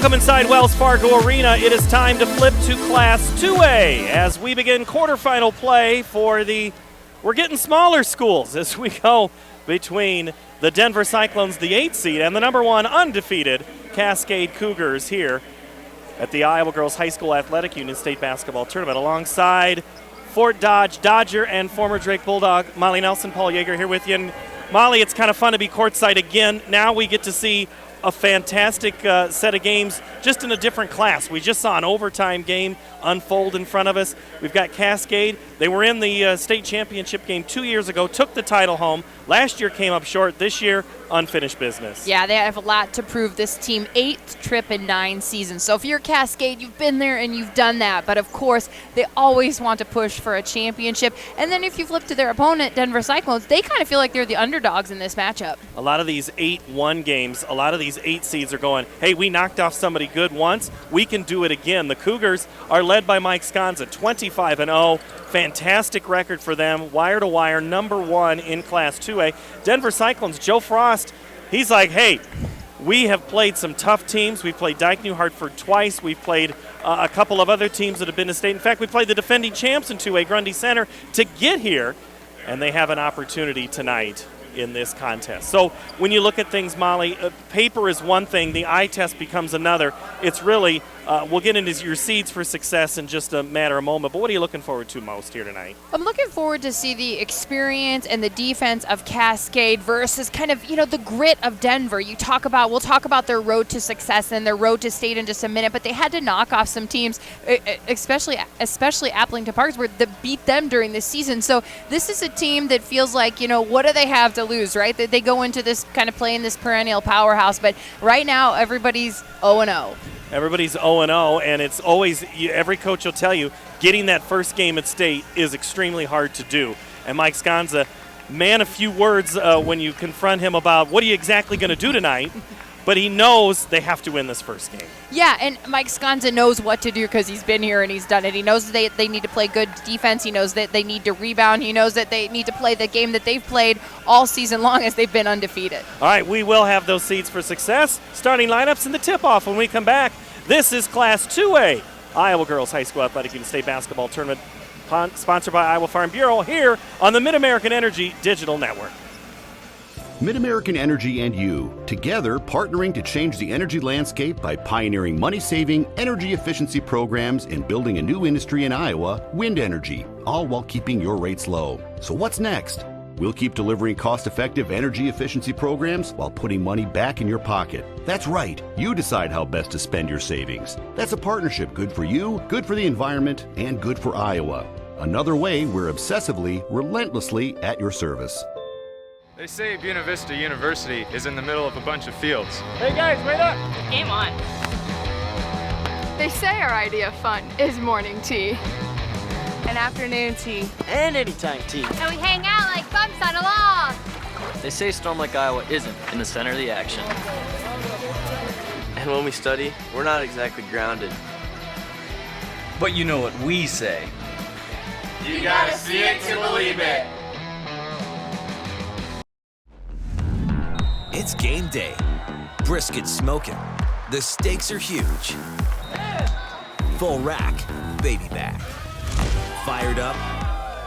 Welcome inside Wells Fargo Arena. It is time to flip to Class 2A as we begin quarterfinal play for we're getting smaller schools as we go between the Denver Cyclones, the 8th seed, and the number 1 undefeated Cascade Cougars here at the Iowa Girls High School Athletic Union State Basketball Tournament alongside Fort Dodge Dodger and former Drake Bulldog Molly Nelson. Paul Yeager here with you. And Molly, it's kind of fun to be courtside again. Now we get to see a fantastic set of games just in a different class. We just saw an overtime game unfold in front of us. We've got Cascade. They were in the state championship game 2 years ago, took the title home. Last year came up short. This year, unfinished business. Yeah, they have a lot to prove. This team, 8th trip in 9 seasons. So if you're Cascade, you've been there and you've done that. But of course, they always want to push for a championship. And then if you flip to their opponent, Denver Cyclones, they kind of feel like they're the underdogs in this matchup. A lot of these 8-1 games, a lot of these 8 seeds are going, hey, we knocked off somebody good once. We can do it again. The Cougars are led by Mike Sconza, 25-0. Fantastic record for them, wire to wire, number 1 in Class 2A. Denver Cyclones, Joe Frost, he's like, hey, we have played some tough teams. We've played Dyke New Hartford twice. We've played a couple of other teams that have been to state. In fact, we played the defending champs in 2A, Grundy Center, to get here, and they have an opportunity tonight in this contest. So when you look at things, Molly, paper is one thing, the eye test becomes another. It's really, we'll get into your seeds for success in just a matter of a moment, but what are you looking forward to most here tonight? I'm looking forward to see the experience and the defense of Cascade versus kind of, the grit of Denver. We'll talk about their road to success and their road to state in just a minute, but they had to knock off some teams, especially Applington Parks, where they beat them during this season. So this is a team that feels like, what do they have to lose, right? They go into this kind of playing this perennial powerhouse, but right now everybody's 0-0. Everybody's 0-0, and it's always, every coach will tell you, getting that first game at state is extremely hard to do. And Mike Sconza, man, a few words when you confront him about what are you exactly going to do tonight, but he knows they have to win this first game. Yeah, and Mike Sconza knows what to do because he's been here and he's done it. He knows that they need to play good defense. He knows that they need to rebound. He knows that they need to play the game that they've played all season long as they've been undefeated. All right, we will have those seeds for success. Starting lineups and the tip-off when we come back. This is Class 2A, Iowa Girls High School Athletic Union State Basketball Tournament, sponsored by Iowa Farm Bureau here on the Mid-American Energy Digital Network. Mid-American Energy and you, together partnering to change the energy landscape by pioneering money-saving, energy efficiency programs and building a new industry in Iowa, wind energy, all while keeping your rates low. So what's next? We'll keep delivering cost-effective energy efficiency programs while putting money back in your pocket. That's right. You decide how best to spend your savings. That's a partnership good for you, good for the environment, and good for Iowa. Another way we're obsessively, relentlessly at your service. They say Buena Vista University is in the middle of a bunch of fields. Hey guys, wait up! Game on. They say our idea of fun is morning tea, and afternoon tea, and anytime tea. And we hang out like bumps on a log. They say Storm Lake, Iowa isn't in the center of the action. And when we study, we're not exactly grounded. But you know what we say. You gotta see it to believe it. It's game day. Brisket smoking. The stakes are huge. Full rack, baby back. Fired up,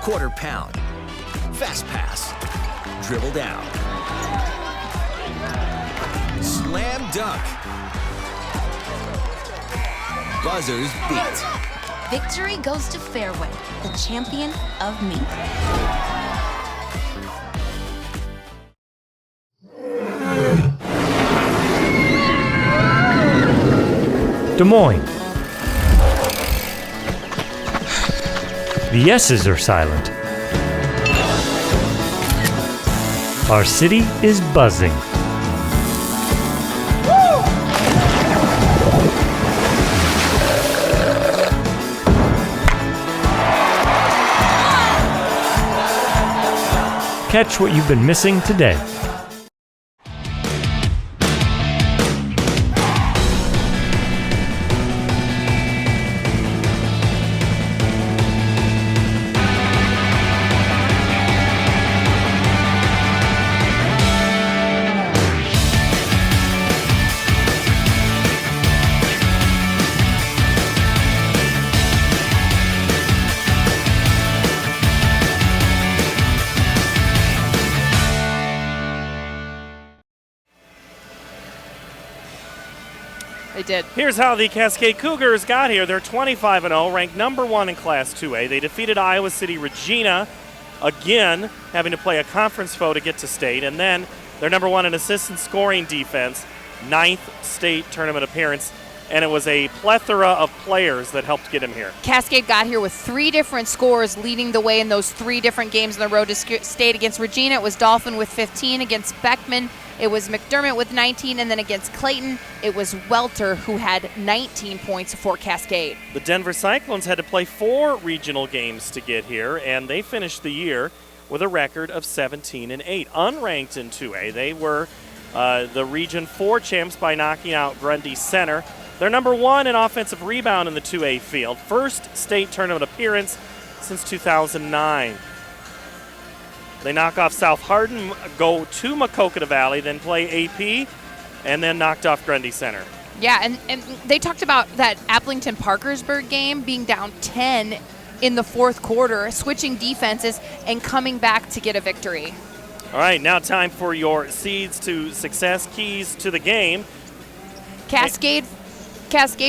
quarter pound. Fast pass, dribble down. Slam dunk. Buzzers beat. Victory goes to Fairway, the champion of meat. Des Moines. The S's are silent. Our city is buzzing. Catch what you've been missing today. did. Here's how the Cascade Cougars got here. They're 25-0, ranked number 1 in Class 2A. They defeated Iowa City Regina, again having to play a conference foe to get to state. And then they're number 1 in assists and scoring defense, 9th state tournament appearance. And it was a plethora of players that helped get him here. Cascade got here with 3 different scores leading the way in those 3 different games on the road to state. Against Regina, it was Dolphin with 15. Against Beckman, it was McDermott with 19. And then against Clayton, it was Welter who had 19 points for Cascade. The Denver Cyclones had to play 4 regional games to get here, and they finished the year with a record of 17-8. Unranked in 2A, they were the Region 4 champs by knocking out Grundy Center. They're number 1 in offensive rebound in the 2A field. First state tournament appearance since 2009. They knock off South Hardin, go to Maquoketa Valley, then play AP, and then knocked off Grundy Center. Yeah, and they talked about that Appleton-Parkersburg game being down 10 in the 4th quarter, switching defenses and coming back to get a victory. All right, now time for your seeds to success, keys to the game. Cascade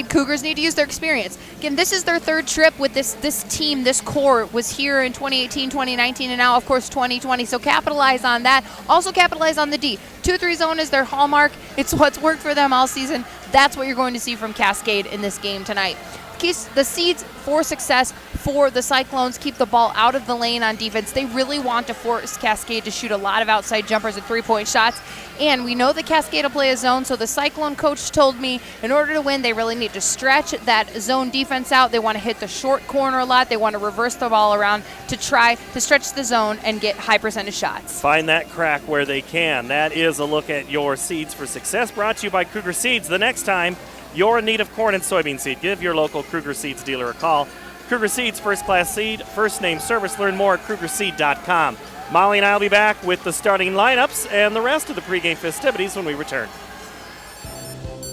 Cougars need to use their experience. Again, this is their 3rd trip with this team. This core was here in 2018, 2019, and now, of course, 2020. So capitalize on that. Also capitalize on the D. 2-3 zone is their hallmark. It's what's worked for them all season. That's what you're going to see from Cascade in this game tonight. The seeds for success for the Cyclones: keep the ball out of the lane on defense. They really want to force Cascade to shoot a lot of outside jumpers and 3-point shots. And we know that Cascade will play a zone, so the Cyclone coach told me in order to win, they really need to stretch that zone defense out. They want to hit the short corner a lot. They want to reverse the ball around to try to stretch the zone and get high percentage shots. Find that crack where they can. That is a look at your seeds for success, brought to you by Kruger Seeds. The next time you're in need of corn and soybean seed, give your local Kruger Seeds dealer a call. Kruger Seeds, first-class seed, first-name service. Learn more at KrugerSeed.com. Molly and I will be back with the starting lineups and the rest of the pregame festivities when we return.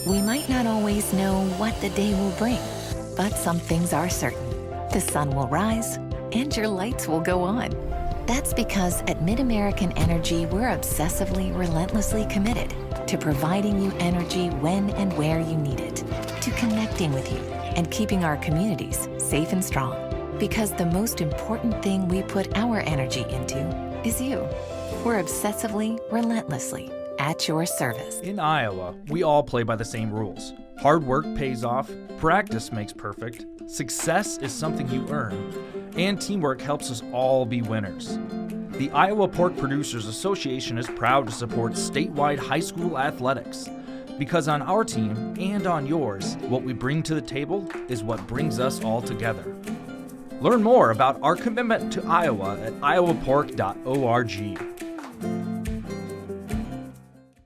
We might not always know what the day will bring, but some things are certain. The sun will rise and your lights will go on. That's because at MidAmerican Energy, we're obsessively, relentlessly committed to providing you energy when and where you need it, to connecting with you and keeping our communities safe and strong. Because the most important thing we put our energy into is you. We're obsessively, relentlessly at your service. In Iowa, we all play by the same rules. Hard work pays off, practice makes perfect, success is something you earn, and teamwork helps us all be winners. The Iowa Pork Producers Association is proud to support statewide high school athletics. Because on our team and on yours, what we bring to the table is what brings us all together. Learn more about our commitment to Iowa at iowapork.org.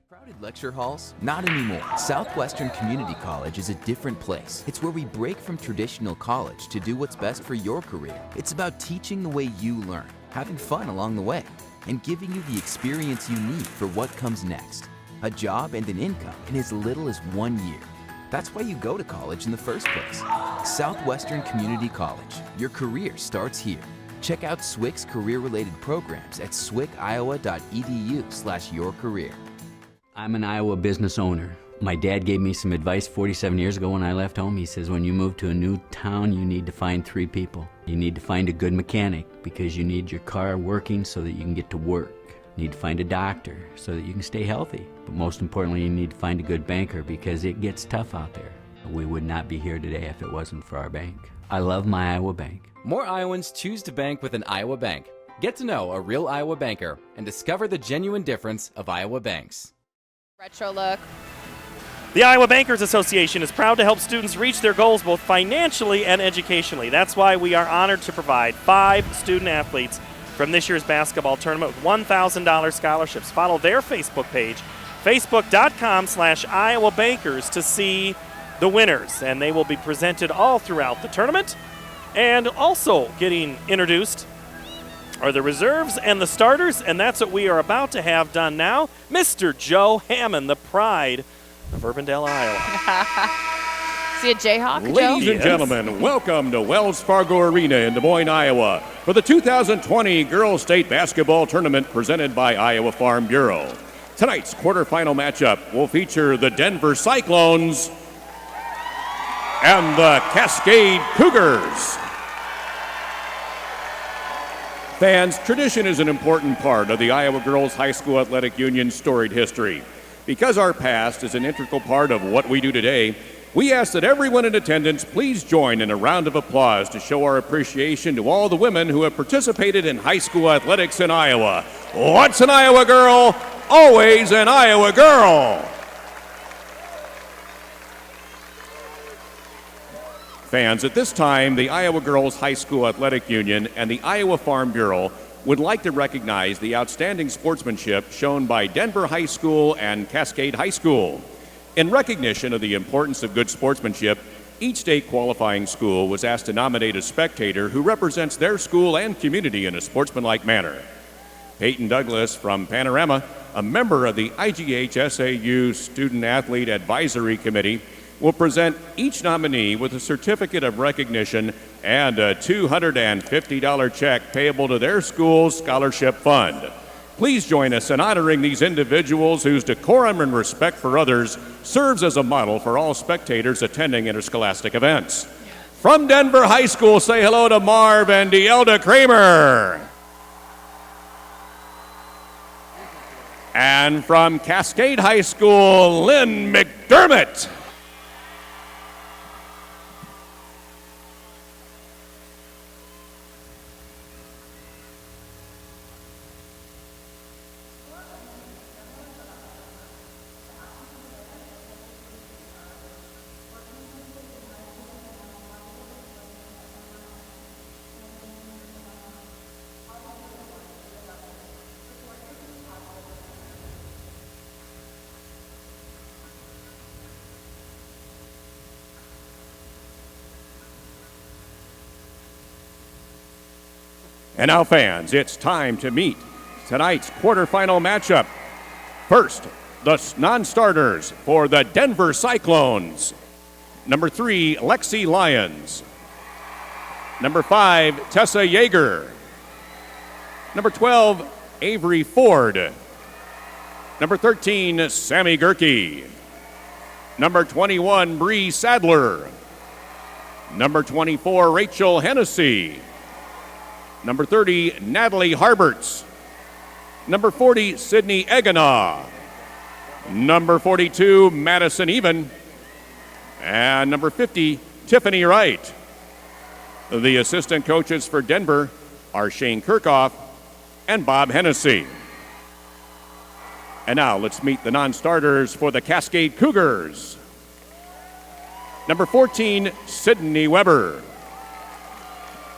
Crowded lecture halls? Not anymore. Southwestern Community College is a different place. It's where we break from traditional college to do what's best for your career. It's about teaching the way you learn, having fun along the way, and giving you the experience you need for what comes next. A job and an income in as little as 1 year. That's why you go to college in the first place. Southwestern Community College. Your career starts here. Check out SWIC's career-related programs at swiciowa.edu/yourcareer. I'm an Iowa business owner. My dad gave me some advice 47 years ago when I left home. He says, when you move to a new town, you need to find 3 people. You need to find a good mechanic because you need your car working so that you can get to work. You need to find a doctor so that you can stay healthy. But most importantly, you need to find a good banker because it gets tough out there. We would not be here today if it wasn't for our bank. I love my Iowa bank. More Iowans choose to bank with an Iowa bank. Get to know a real Iowa banker and discover the genuine difference of Iowa banks. Retro look. The Iowa Bankers Association is proud to help students reach their goals both financially and educationally. That's why we are honored to provide 5 student athletes from this year's basketball tournament with $1,000 scholarships. Follow their Facebook page, facebook.com/Iowa Bankers, to see the winners. And they will be presented all throughout the tournament. And also getting introduced are the reserves and the starters, and that's what we are about to have done now. Mr. Joe Hammond, the pride of Urbandale, Iowa. See a Jayhawk, Joe? Ladies and gentlemen, welcome to Wells Fargo Arena in Des Moines, Iowa, for the 2020 Girls State Basketball Tournament presented by Iowa Farm Bureau. Tonight's quarterfinal matchup will feature the Denver Cyclones and the Cascade Cougars. Fans, tradition is an important part of the Iowa Girls High School Athletic Union's storied history. Because our past is an integral part of what we do today, we ask that everyone in attendance please join in a round of applause to show our appreciation to all the women who have participated in high school athletics in Iowa. Once an Iowa girl, always an Iowa girl. Fans, at this time, the Iowa Girls High School Athletic Union and the Iowa Farm Bureau would like to recognize the outstanding sportsmanship shown by Denver High School and Cascade High School. In recognition of the importance of good sportsmanship, each state qualifying school was asked to nominate a spectator who represents their school and community in a sportsmanlike manner. Peyton Douglas from Panorama, a member of the IGHSAU Student Athlete Advisory Committee, will present each nominee with a certificate of recognition and a $250 check payable to their school's scholarship fund. Please join us in honoring these individuals whose decorum and respect for others serves as a model for all spectators attending interscholastic events. From Denver High School, say hello to Marv and Deelda Kramer. And from Cascade High School, Lynn McDermott. And now, fans, it's time to meet tonight's quarterfinal matchup. First, the non-starters for the Denver Cyclones. Number 3, Lexi Lyons. Number 5, Tessa Yeager. Number 12, Avery Ford. Number 13, Sammy Gerke. Number 21, Bree Sadler. Number 24, Rachel Hennessy. Number 30, Natalie Harberts. Number 40, Sydney Eganaw. Number 42, Madison Even. And number 50, Tiffany Wright. The assistant coaches for Denver are Shane Kirchhoff and Bob Hennessy. And now let's meet the non-starters for the Cascade Cougars. Number 14, Sydney Weber.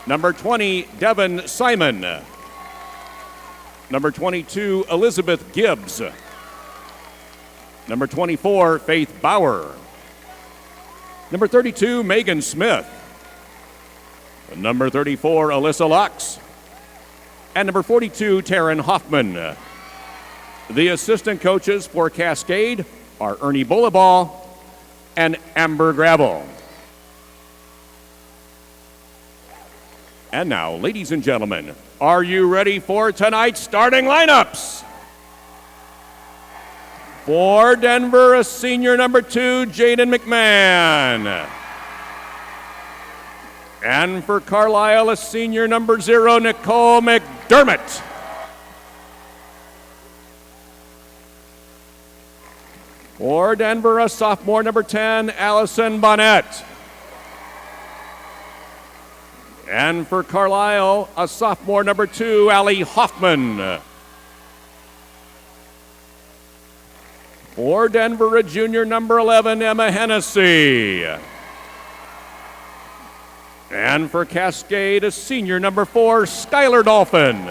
Number 20, Devin Simon. Number 22, Elizabeth Gibbs. Number 24, Faith Bauer. Number 32, Megan Smith. Number 34, Alyssa Lux. And number 42, Taryn Hoffman. The assistant coaches for Cascade are Ernie Bullaball and Amber Gravel. And now, ladies and gentlemen, are you ready for tonight's starting lineups? For Denver, a senior number 2, Jaden McMahon. And for Carlisle, a senior number 0, Nicole McDermott. For Denver, a sophomore number 10, Allison Bonnet. And for Carlisle, a sophomore number 2, Allie Hoffman. For Denver, a junior number 11, Emma Hennessy. And for Cascade, a senior number 4, Skylar Dolphin.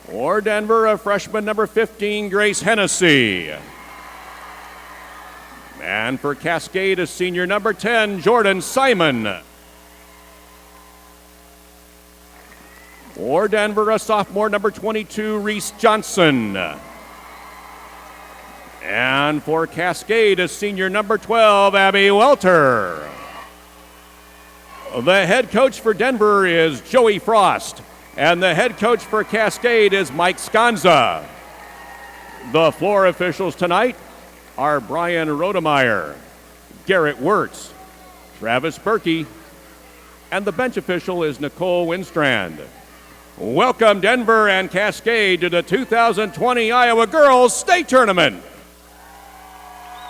For Denver, a freshman number 15, Grace Hennessy. And for Cascade, a senior number 10, Jordan Simon. For Denver, a sophomore number 22, Reese Johnson. And for Cascade, a senior number 12, Abby Welter. The head coach for Denver is Joey Frost, and the head coach for Cascade is Mike Sconza. The floor officials tonight, are Brian Rodemeyer, Garrett Wirtz, Travis Berkey, and the bench official is Nicole Winstrand. Welcome, Denver and Cascade, to the 2020 Iowa Girls State Tournament.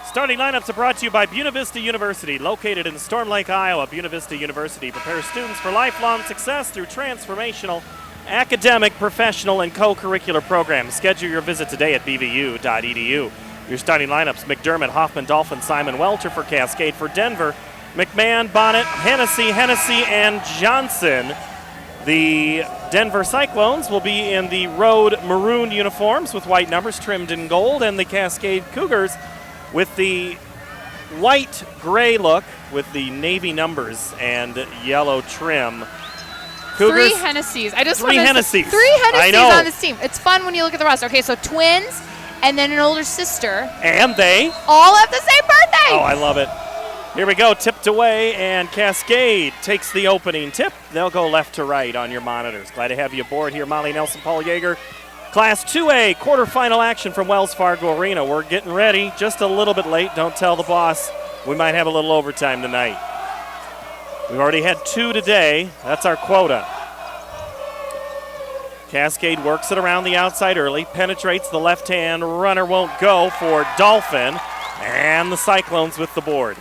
Starting lineups are brought to you by Buena Vista University. Located in Storm Lake, Iowa, Buena Vista University prepares students for lifelong success through transformational academic, professional, and co-curricular programs. Schedule your visit today at bvu.edu. Your starting lineups: McDermott, Hoffman, Dolphin, Simon, Welter for Cascade. For Denver, McMahon, Bonnet, Hennessy, and Johnson. The Denver Cyclones will be in the road maroon uniforms with white numbers trimmed in gold, and the Cascade Cougars with the white-gray look with the navy numbers and yellow trim. Cougars, three Hennessy's. I just three Hennessy's. Three Hennessy's I know. on this team. It's fun when you look at the roster. Okay, so twins and then an older sister. And they all have the same birthday. Oh, I love it. Here we go, tipped away, and Cascade takes the opening tip. They'll go left to right on your monitors. Glad to have you aboard here, Molly Nelson, Paul Yeager. Class 2A quarterfinal action from Wells Fargo Arena. We're getting ready, just a little bit late. Don't tell the boss. We might have a little overtime tonight. We've already had 2 today. That's our quota. Cascade works it around the outside early, penetrates the left-hand runner, won't go for Dolphin, and the Cyclones with the board.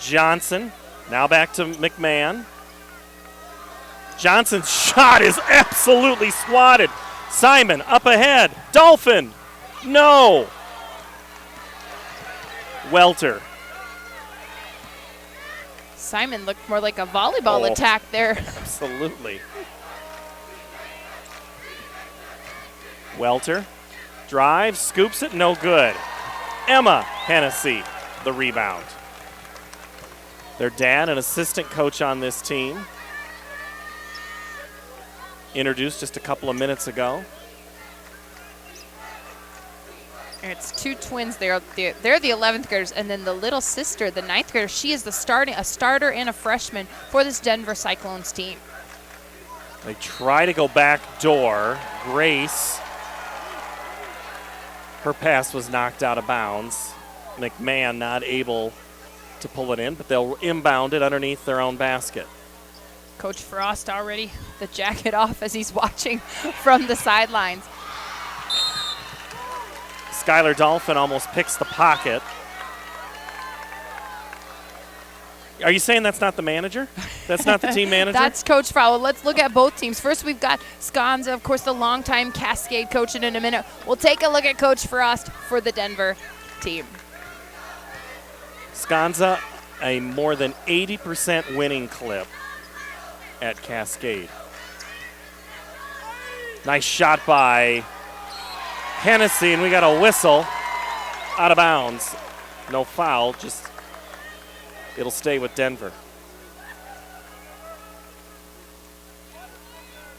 Johnson, now back to McMahon. Johnson's shot is absolutely swatted. Simon up ahead. Dolphin. No. Welter. Simon looked more like a volleyball attack there. Absolutely. Welter drives, scoops it, no good. Emma Hennessy, the rebound. Their dad, an assistant coach on this team, introduced just a couple of minutes ago. It's 2 twins there. They're the 11th graders, and then the little sister, the 9th grader, she is a starter and a freshman for this Denver Cyclones team. They try to go back door. Grace, her pass was knocked out of bounds. McMahon not able to pull it in, but they'll inbound it underneath their own basket. Coach Frost already the jacket off as he's watching from the sidelines. Skylar Dolphin almost picks the pocket. Are you saying that's not the manager? That's not the team manager? That's Coach Frost. Let's look at both teams. First, we've got Sconza, of course, the longtime Cascade coach, and in a minute, we'll take a look at Coach Frost for the Denver team. Sconza, a more than 80% winning clip at Cascade. Nice shot by Hennessy, and we got a whistle out of bounds. No foul, just it'll stay with Denver.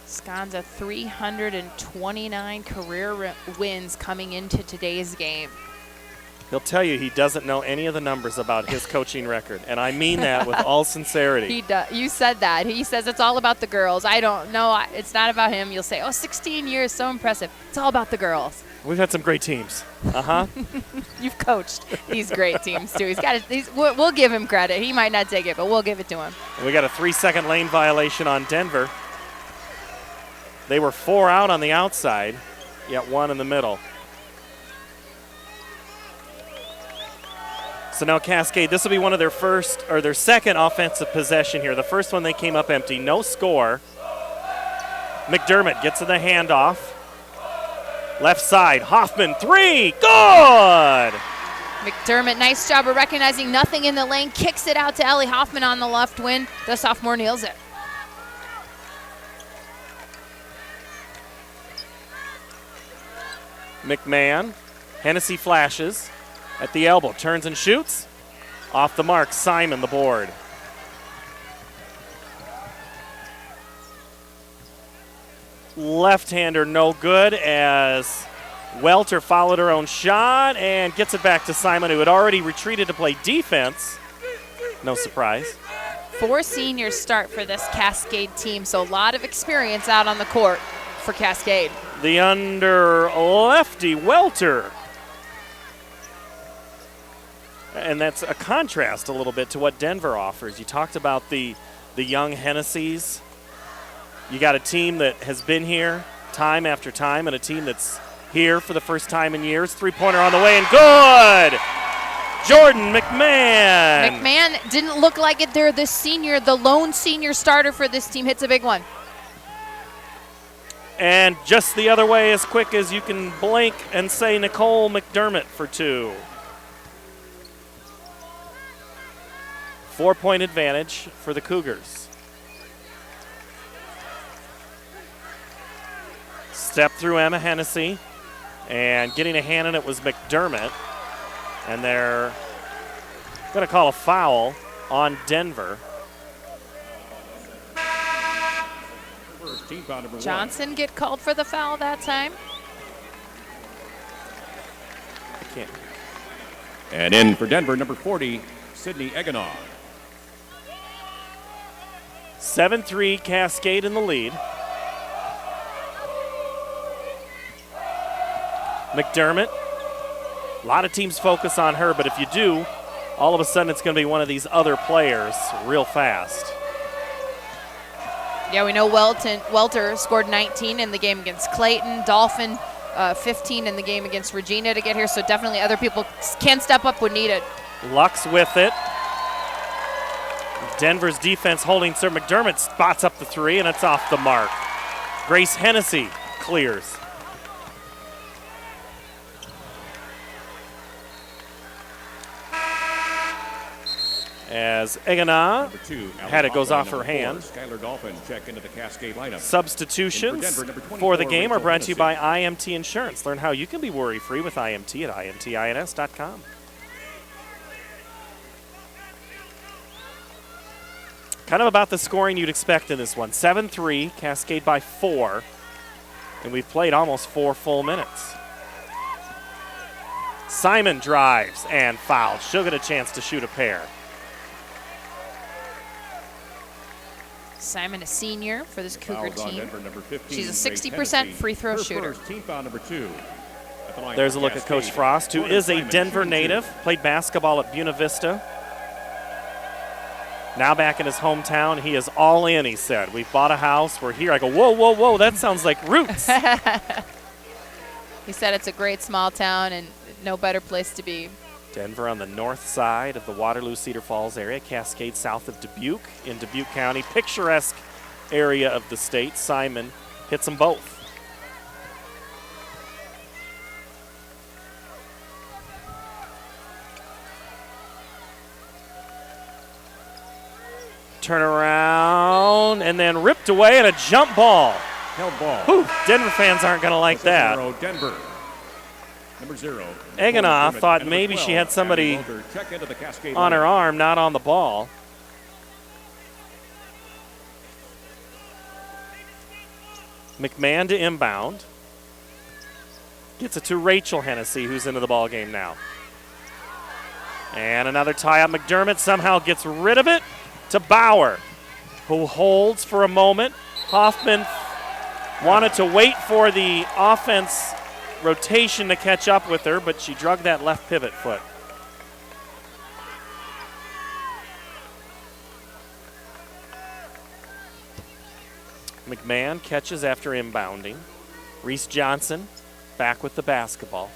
Sconza, 329 career wins coming into today's game. He'll tell you he doesn't know any of the numbers about his coaching record, and I mean that with all sincerity. He does. You said that. He says it's all about the girls. I don't know. It's not about him. You'll say, 16 years, so impressive. It's all about the girls. We've had some great teams. Uh-huh. You've coached these great teams, too. We'll give him credit. He might not take it, but we'll give it to him. And we got a 3-second lane violation on Denver. They were 4 out on the outside, yet 1 in the middle. So now Cascade, this will be one of their second offensive possession here. The first one they came up empty, no score. McDermott gets to the handoff. Left side, Hoffman, 3, good! McDermott, nice job of recognizing nothing in the lane, kicks it out to Ellie Hoffman on the left wing. The sophomore nails it. McMahon, Hennessy flashes. At the elbow, turns and shoots. Off the mark, Simon the board. Left-hander no good as Welter followed her own shot and gets it back to Simon, who had already retreated to play defense. No surprise. 4 seniors start for this Cascade team, so a lot of experience out on the court for Cascade. the under lefty welter. And that's a contrast a little bit to what Denver offers. You talked about the young Hennessy's. You got a team that has been here time after time and a team that's here for the first time in years. Three-pointer on the way and good! Jordan McMahon. McMahon didn't look like it there this senior. The lone senior starter for this team hits a big one. And just the other way, as quick as you can blink and say Nicole McDermott for two. 4-point advantage for the Cougars. Step through Emma Hennessy, and getting a hand in it was McDermott. And they're going to call a foul on Denver. Johnson get called for the foul that time. And in for Denver, number 40, Sydney Eganaw. 7-3 Cascade in the lead. McDermott. A lot of teams focus on her, but if you do, all of a sudden it's going to be one of these other players real fast. Yeah, we know Welter scored 19 in the game against Clayton. Dolphin 15 in the game against Regina to get here, so definitely other people can step up when needed. Lux with it. Denver's defense holding Sir McDermott spots up the three, and it's off the mark. Grace Hennessy clears. As Egana had it goes off her hand. Check into the Cascade lineup. Substitutions for the game are brought to you by IMT Insurance. Learn how you can be worry-free with IMT at imtins.com. Kind of about the scoring you'd expect in this one. 7-3, Cascade by 4. And we've played almost 4 full minutes. Simon drives and fouls. She'll get a chance to shoot a pair. Simon, a senior for this Cougar team. Denver, 15, she's a 60% free throw shooter. Team foul number 2. There's a look at Coach Frost, who is a Denver native, played basketball at Buena Vista. Now back in his hometown, he is all in, he said. We've bought a house, we're here. I go, whoa, whoa, whoa, that sounds like roots. He said it's a great small town and no better place to be. Denver on the north side of the Waterloo-Cedar Falls area, Cascade south of Dubuque in Dubuque County. Picturesque area of the state. Simon hits them both. Turn around and then ripped away and a jump ball. Held ball. Whew, Denver fans aren't going to like that. Denver. Number 0. Eganoff thought maybe she had somebody on her arm, not on the ball. McMahon to inbound. Gets it to Rachel Hennessy, who's into the ball game now. And another tie-up. McDermott somehow gets rid of it to Bauer, who holds for a moment. Hoffman wanted to wait for the offense rotation to catch up with her, but she drug that left pivot foot. McMahon catches after inbounding. Reese Johnson back with the basketball.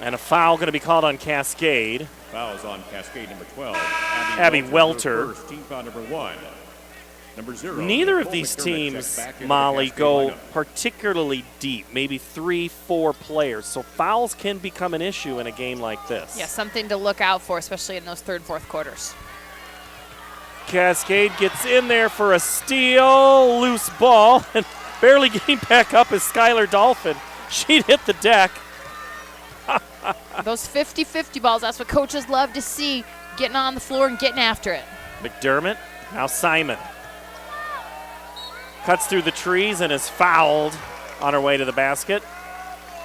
And a foul going to be called on Cascade. Fouls on Cascade number 12. Abby Welter. First, team foul number 1. Number 0. Neither of these teams, Molly, go particularly deep, maybe 3-4 players. So fouls can become an issue in a game like this. Yeah, something to look out for, especially in those third and fourth quarters. Cascade gets in there for a steal, loose ball, and barely getting back up is Skylar Dolphin. She'd hit the deck. Those 50-50 balls, that's what coaches love to see, getting on the floor and getting after it. McDermott, now Simon. Cuts through the trees and is fouled on her way to the basket.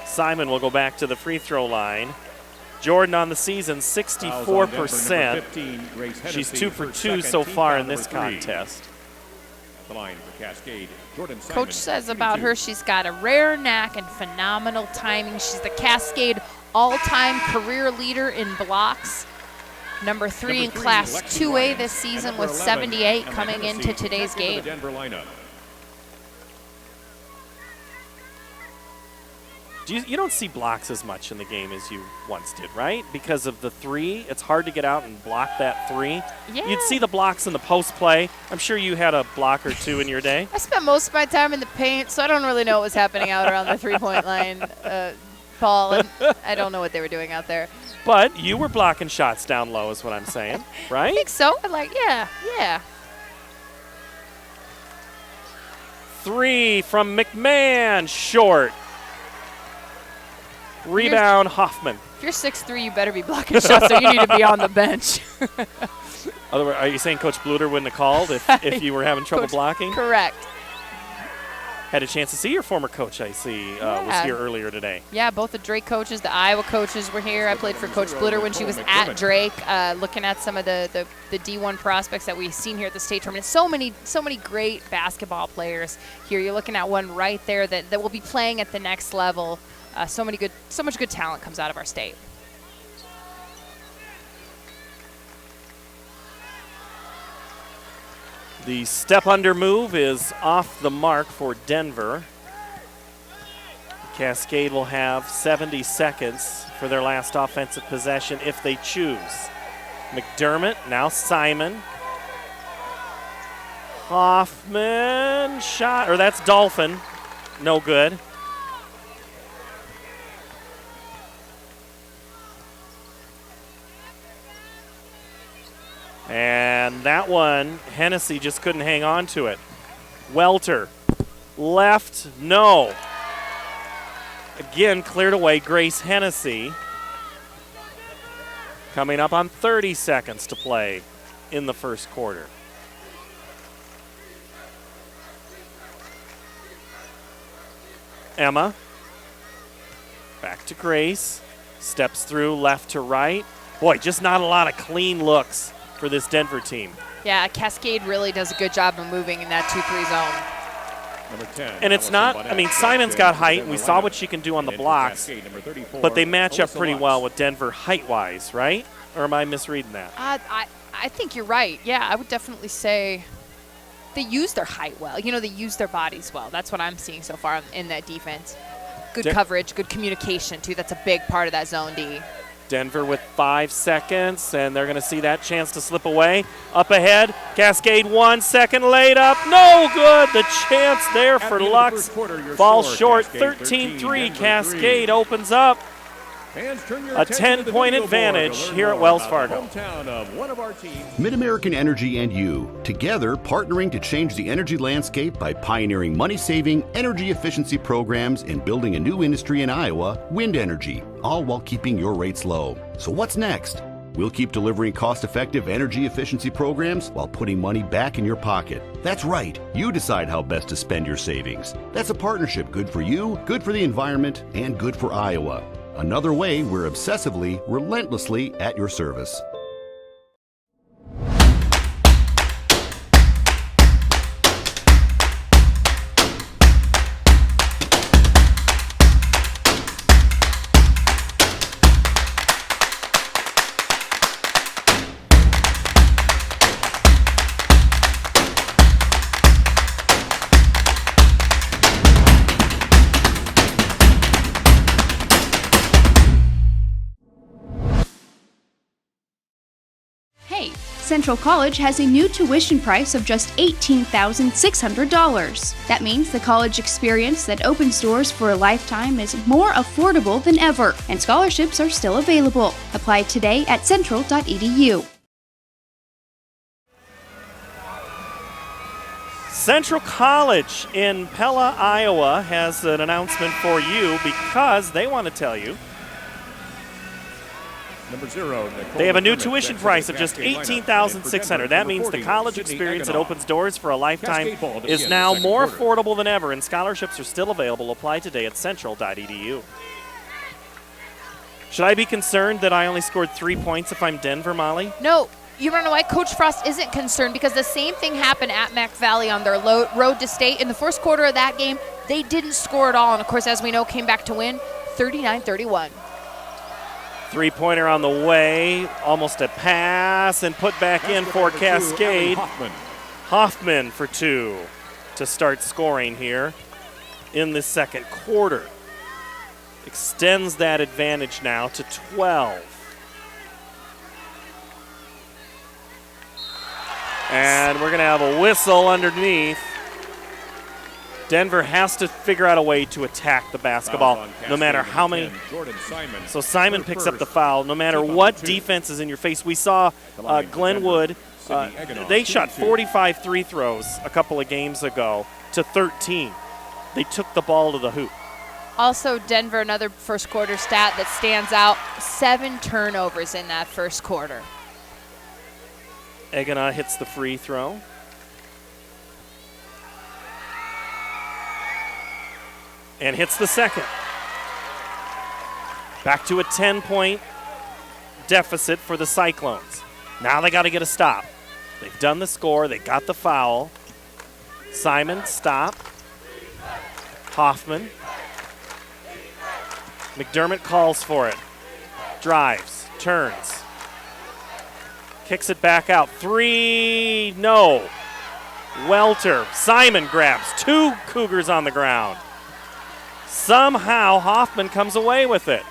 Simon will go back to the free throw line. Jordan on the season, 64%. She's 2 for 2 so far in this contest. The line for Cascade, Jordan Simon, Coach says about her, she's got a rare knack and phenomenal timing. She's the Cascade all-time career leader in blocks. Number 3 in Class 2A this season with 78 coming into today's game. You don't see blocks as much in the game as you once did, right? Because of the 3, it's hard to get out and block that 3. Yeah. You'd see the blocks in the post play. I'm sure you had a block or 2 in your day. I spent most of my time in the paint, so I don't really know what was happening out around the three-point line, Paul. And I don't know what they were doing out there. But you were blocking shots down low is what I'm saying, right? I think so. Yeah. 3 from McMahon, short. Rebound, Hoffman. If you're 6'3", you better be blocking shots, so you need to be on the bench. Otherwise, are you saying Coach Bluter wouldn't have called if you were having trouble blocking? Correct. Had a chance to see your former coach, I see, was here earlier today. Yeah, both the Drake coaches, the Iowa coaches were here. I played for Coach Bluter when she was at Drake, looking at some of the D1 prospects that we've seen here at the state tournament. So many great basketball players here. You're looking at one right there that will be playing at the next level. So much good talent comes out of our state. The step under move is off the mark for Denver. Cascade will have 70 seconds for their last offensive possession if they choose. McDermott, now Simon. Hoffman, shot, or that's Dolphin, no good. And that one, Hennessy just couldn't hang on to it. Welter, left, no. Again, cleared away Grace Hennessy. Coming up on 30 seconds to play in the first quarter. Emma, back to Grace, steps through left to right. Boy, just not a lot of clean looks for this Denver team. Yeah, Cascade really does a good job of moving in that 2-3 zone. Number 10. And it's not, I mean, Simon's got height, and we saw what she can do on the blocks, but they match up pretty well with Denver height-wise, right? Or am I misreading that? I think you're right. Yeah, I would definitely say they use their height well. You know, they use their bodies well. That's what I'm seeing so far in that defense. Good coverage, good communication, too. That's a big part of that zone D. Denver with 5 seconds, and they're going to see that chance to slip away. Up ahead, Cascade 1 second laid up. No good. The chance there for Lux falls short. 13-3. Cascade opens up a 10-point advantage here at Wells Fargo. Mid-American Energy and you, together partnering to change the energy landscape by pioneering money-saving, energy efficiency programs and building a new industry in Iowa, wind energy, all while keeping your rates low. So what's next? We'll keep delivering cost-effective energy efficiency programs while putting money back in your pocket. That's right. You decide how best to spend your savings. That's a partnership good for you, good for the environment, and good for Iowa. Another way we're obsessively, relentlessly at your service. Central College has a new tuition price of just $18,600. That means the college experience that opens doors for a lifetime is more affordable than ever, and scholarships are still available. Apply today at central.edu. Central College in Pella, Iowa has an announcement for you because they want to tell you Number 0, they have a new tuition price of just $18,600. That means the college experience that opens doors for a lifetime is now more affordable than ever, and scholarships are still available. Apply today at central.edu. Should I be concerned that I only scored 3 points if I'm Denver, Molly? No. You want to know why? Coach Frost isn't concerned because the same thing happened at Mac Valley on their road to state. In the first quarter of that game, they didn't score at all. And, of course, as we know, came back to win 39-31. Three-pointer on the way. Almost a pass and put back in for Cascade. Hoffman for 2 to start scoring here in the second quarter. Extends that advantage now to 12. And we're going to have a whistle underneath. Denver has to figure out a way to attack the basketball, no matter how many. So Simon picks up the foul. No matter what defense is in your face. We saw Glenwood, they shot 45 free throws a couple of games ago to 13. They took the ball to the hoop. Also, Denver, another first quarter stat that stands out, 7 turnovers in that first quarter. Egana hits the free throw. And hits the second. Back to a 10-point deficit for the Cyclones. Now they got to get a stop. They've done the score. They got the foul. Simon, stop. Hoffman. McDermott calls for it. Drives, turns. Kicks it back out. 3, no. Welter. Simon grabs 2 Cougars on the ground. Somehow Hoffman comes away with it.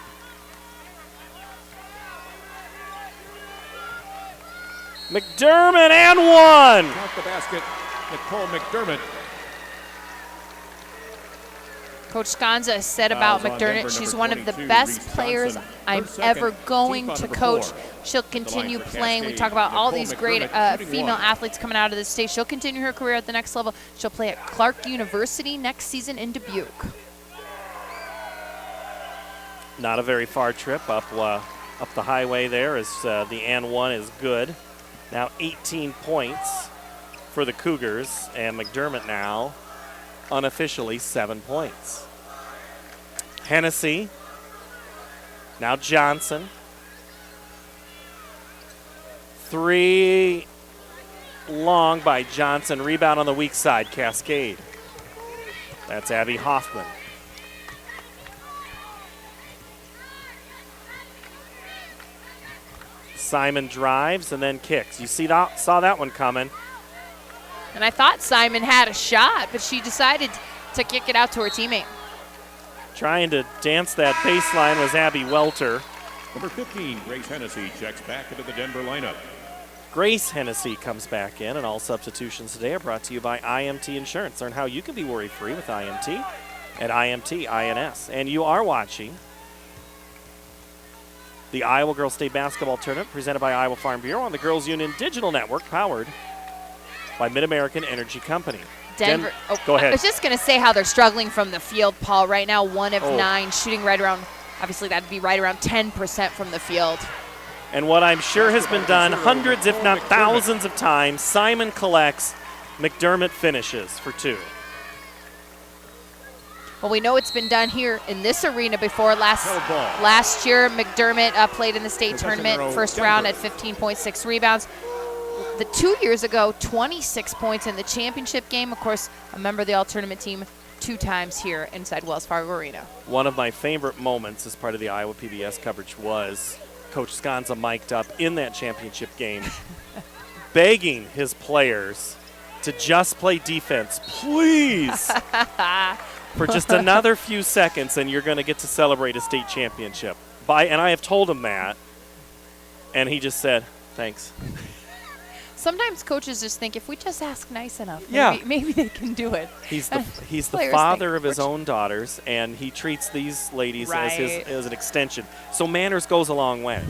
McDermott and 1. Count the basket. Nicole McDermott. Coach Sconza said about McDermott, she's one of the best players I'm ever going to coach. She'll continue playing. We talk about all these great female athletes coming out of this state. She'll continue her career at the next level. She'll play at Clark University next season in Dubuque. Not a very far trip up the highway there as the and 1 is good. Now 18 points for the Cougars, and McDermott now unofficially 7 points. Hennessy, now Johnson. 3 long by Johnson. Rebound on the weak side, Cascade. That's Abby Hoffman. Simon drives and then kicks. You saw that one coming. And I thought Simon had a shot, but she decided to kick it out to her teammate. Trying to dance that baseline was Abby Welter. Number 15, Grace Hennessy, checks back into the Denver lineup. Grace Hennessy comes back in, and all substitutions today are brought to you by IMT Insurance. Learn how you can be worry-free with IMT at IMT INS. And you are watching the Iowa Girls State Basketball Tournament presented by Iowa Farm Bureau on the Girls Union Digital Network, powered by Mid-American Energy Company. Denver. Go ahead. I was just going to say how they're struggling from the field, Paul. Right now, 1 of 9, shooting right around, obviously that'd be right around 10% from the field. And what I'm sure has been done hundreds, if not thousands of times, Simon collects, McDermott finishes for 2. Well, we know it's been done here in this arena before. Last year, McDermott played in the state tournament, first round at 15.6 rebounds. The 2 years ago, 26 points in the championship game. Of course, a member of the all-tournament team 2 times here inside Wells Fargo Arena. One of my favorite moments as part of the Iowa PBS coverage was Coach Sconza mic'd up in that championship game, begging his players to just play defense, please, for just another few seconds, and you're going to get to celebrate a state championship. And I have told him that, and he just said, thanks. Sometimes coaches just think if we just ask nice enough, yeah, maybe they can do it. He's the father of his own daughters, and he treats these ladies as an extension. So manners goes a long way.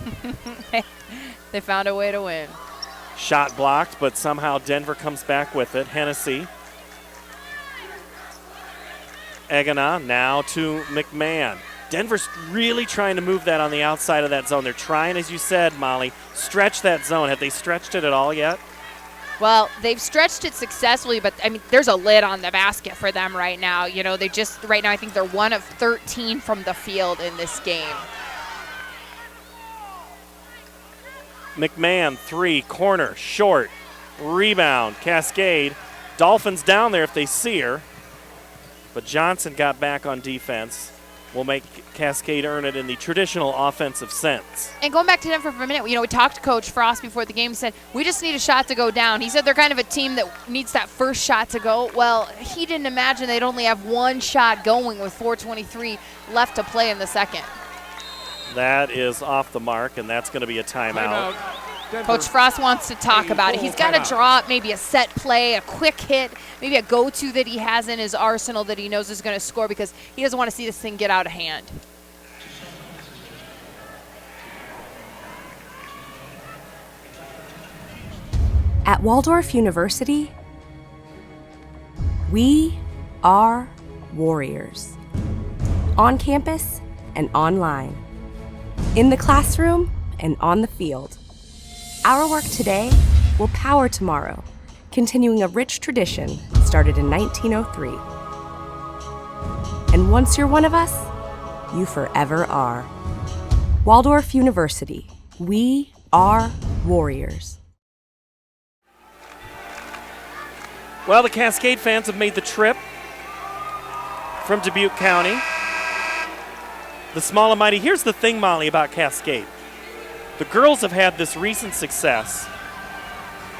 They found a way to win. Shot blocked, but somehow Denver comes back with it. Hennessy. Egana now to McMahon. Denver's really trying to move that on the outside of that zone. They're trying, as you said, Molly, stretch that zone. Have they stretched it at all yet? Well, they've stretched it successfully, but, I mean, there's a lid on the basket for them right now. You know, right now I think they're 1 of 13 from the field in this game. McMahon, 3, corner, short, rebound, Cascade. Dolphins down there if they see her. But Johnson got back on defense. Will make Cascade earn it in the traditional offensive sense. And going back to Denver for a minute, we talked to Coach Frost before the game and said, we just need a shot to go down. He said they're kind of a team that needs that first shot to go. Well, he didn't imagine they'd only have one shot going with 4:23 left to play in the second. That is off the mark, and that's going to be a timeout. Coach Frost wants to talk about it. He's got to draw up maybe a set play, a quick hit, maybe a go-to that he has in his arsenal that he knows is going to score because he doesn't want to see this thing get out of hand. At Waldorf University, we are warriors. On campus and online. In the classroom and on the field. Our work today will power tomorrow, continuing a rich tradition started in 1903. And once you're one of us, you forever are. Waldorf University, we are warriors. Well, the Cascade fans have made the trip from Dubuque County. The small and mighty. Here's the thing, Molly, about Cascade. The girls have had this recent success.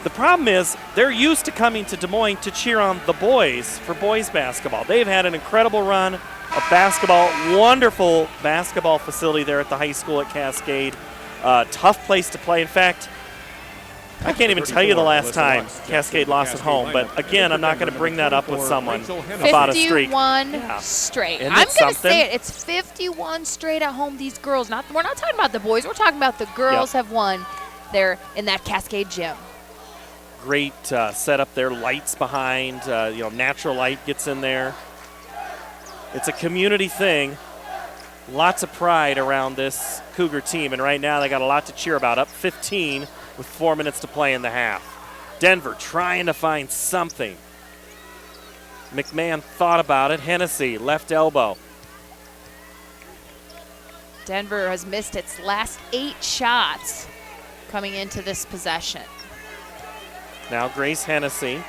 The problem is they're used to coming to Des Moines to cheer on the boys for boys basketball. They've had an incredible run of basketball, wonderful basketball facility there at the high school at Cascade. Tough place to play. In fact, I can't even tell you the last time Cascade lost at home, but again, I'm not going to bring that up with someone about a streak. 51 straight. Isn't I'm it going to say something? it. It's 51 straight at home. These girls, we're not talking about the boys. We're talking about the girls have won there in that Cascade gym. Great setup there, lights behind, natural light gets in there. It's a community thing. Lots of pride around this Cougar team, and right now they got a lot to cheer about. Up 15 with 4 minutes to play in the half. Denver trying to find something. McMahon thought about it. Hennessy, left elbow. Denver has missed its last 8 shots coming into this possession. Now Grace Hennessy.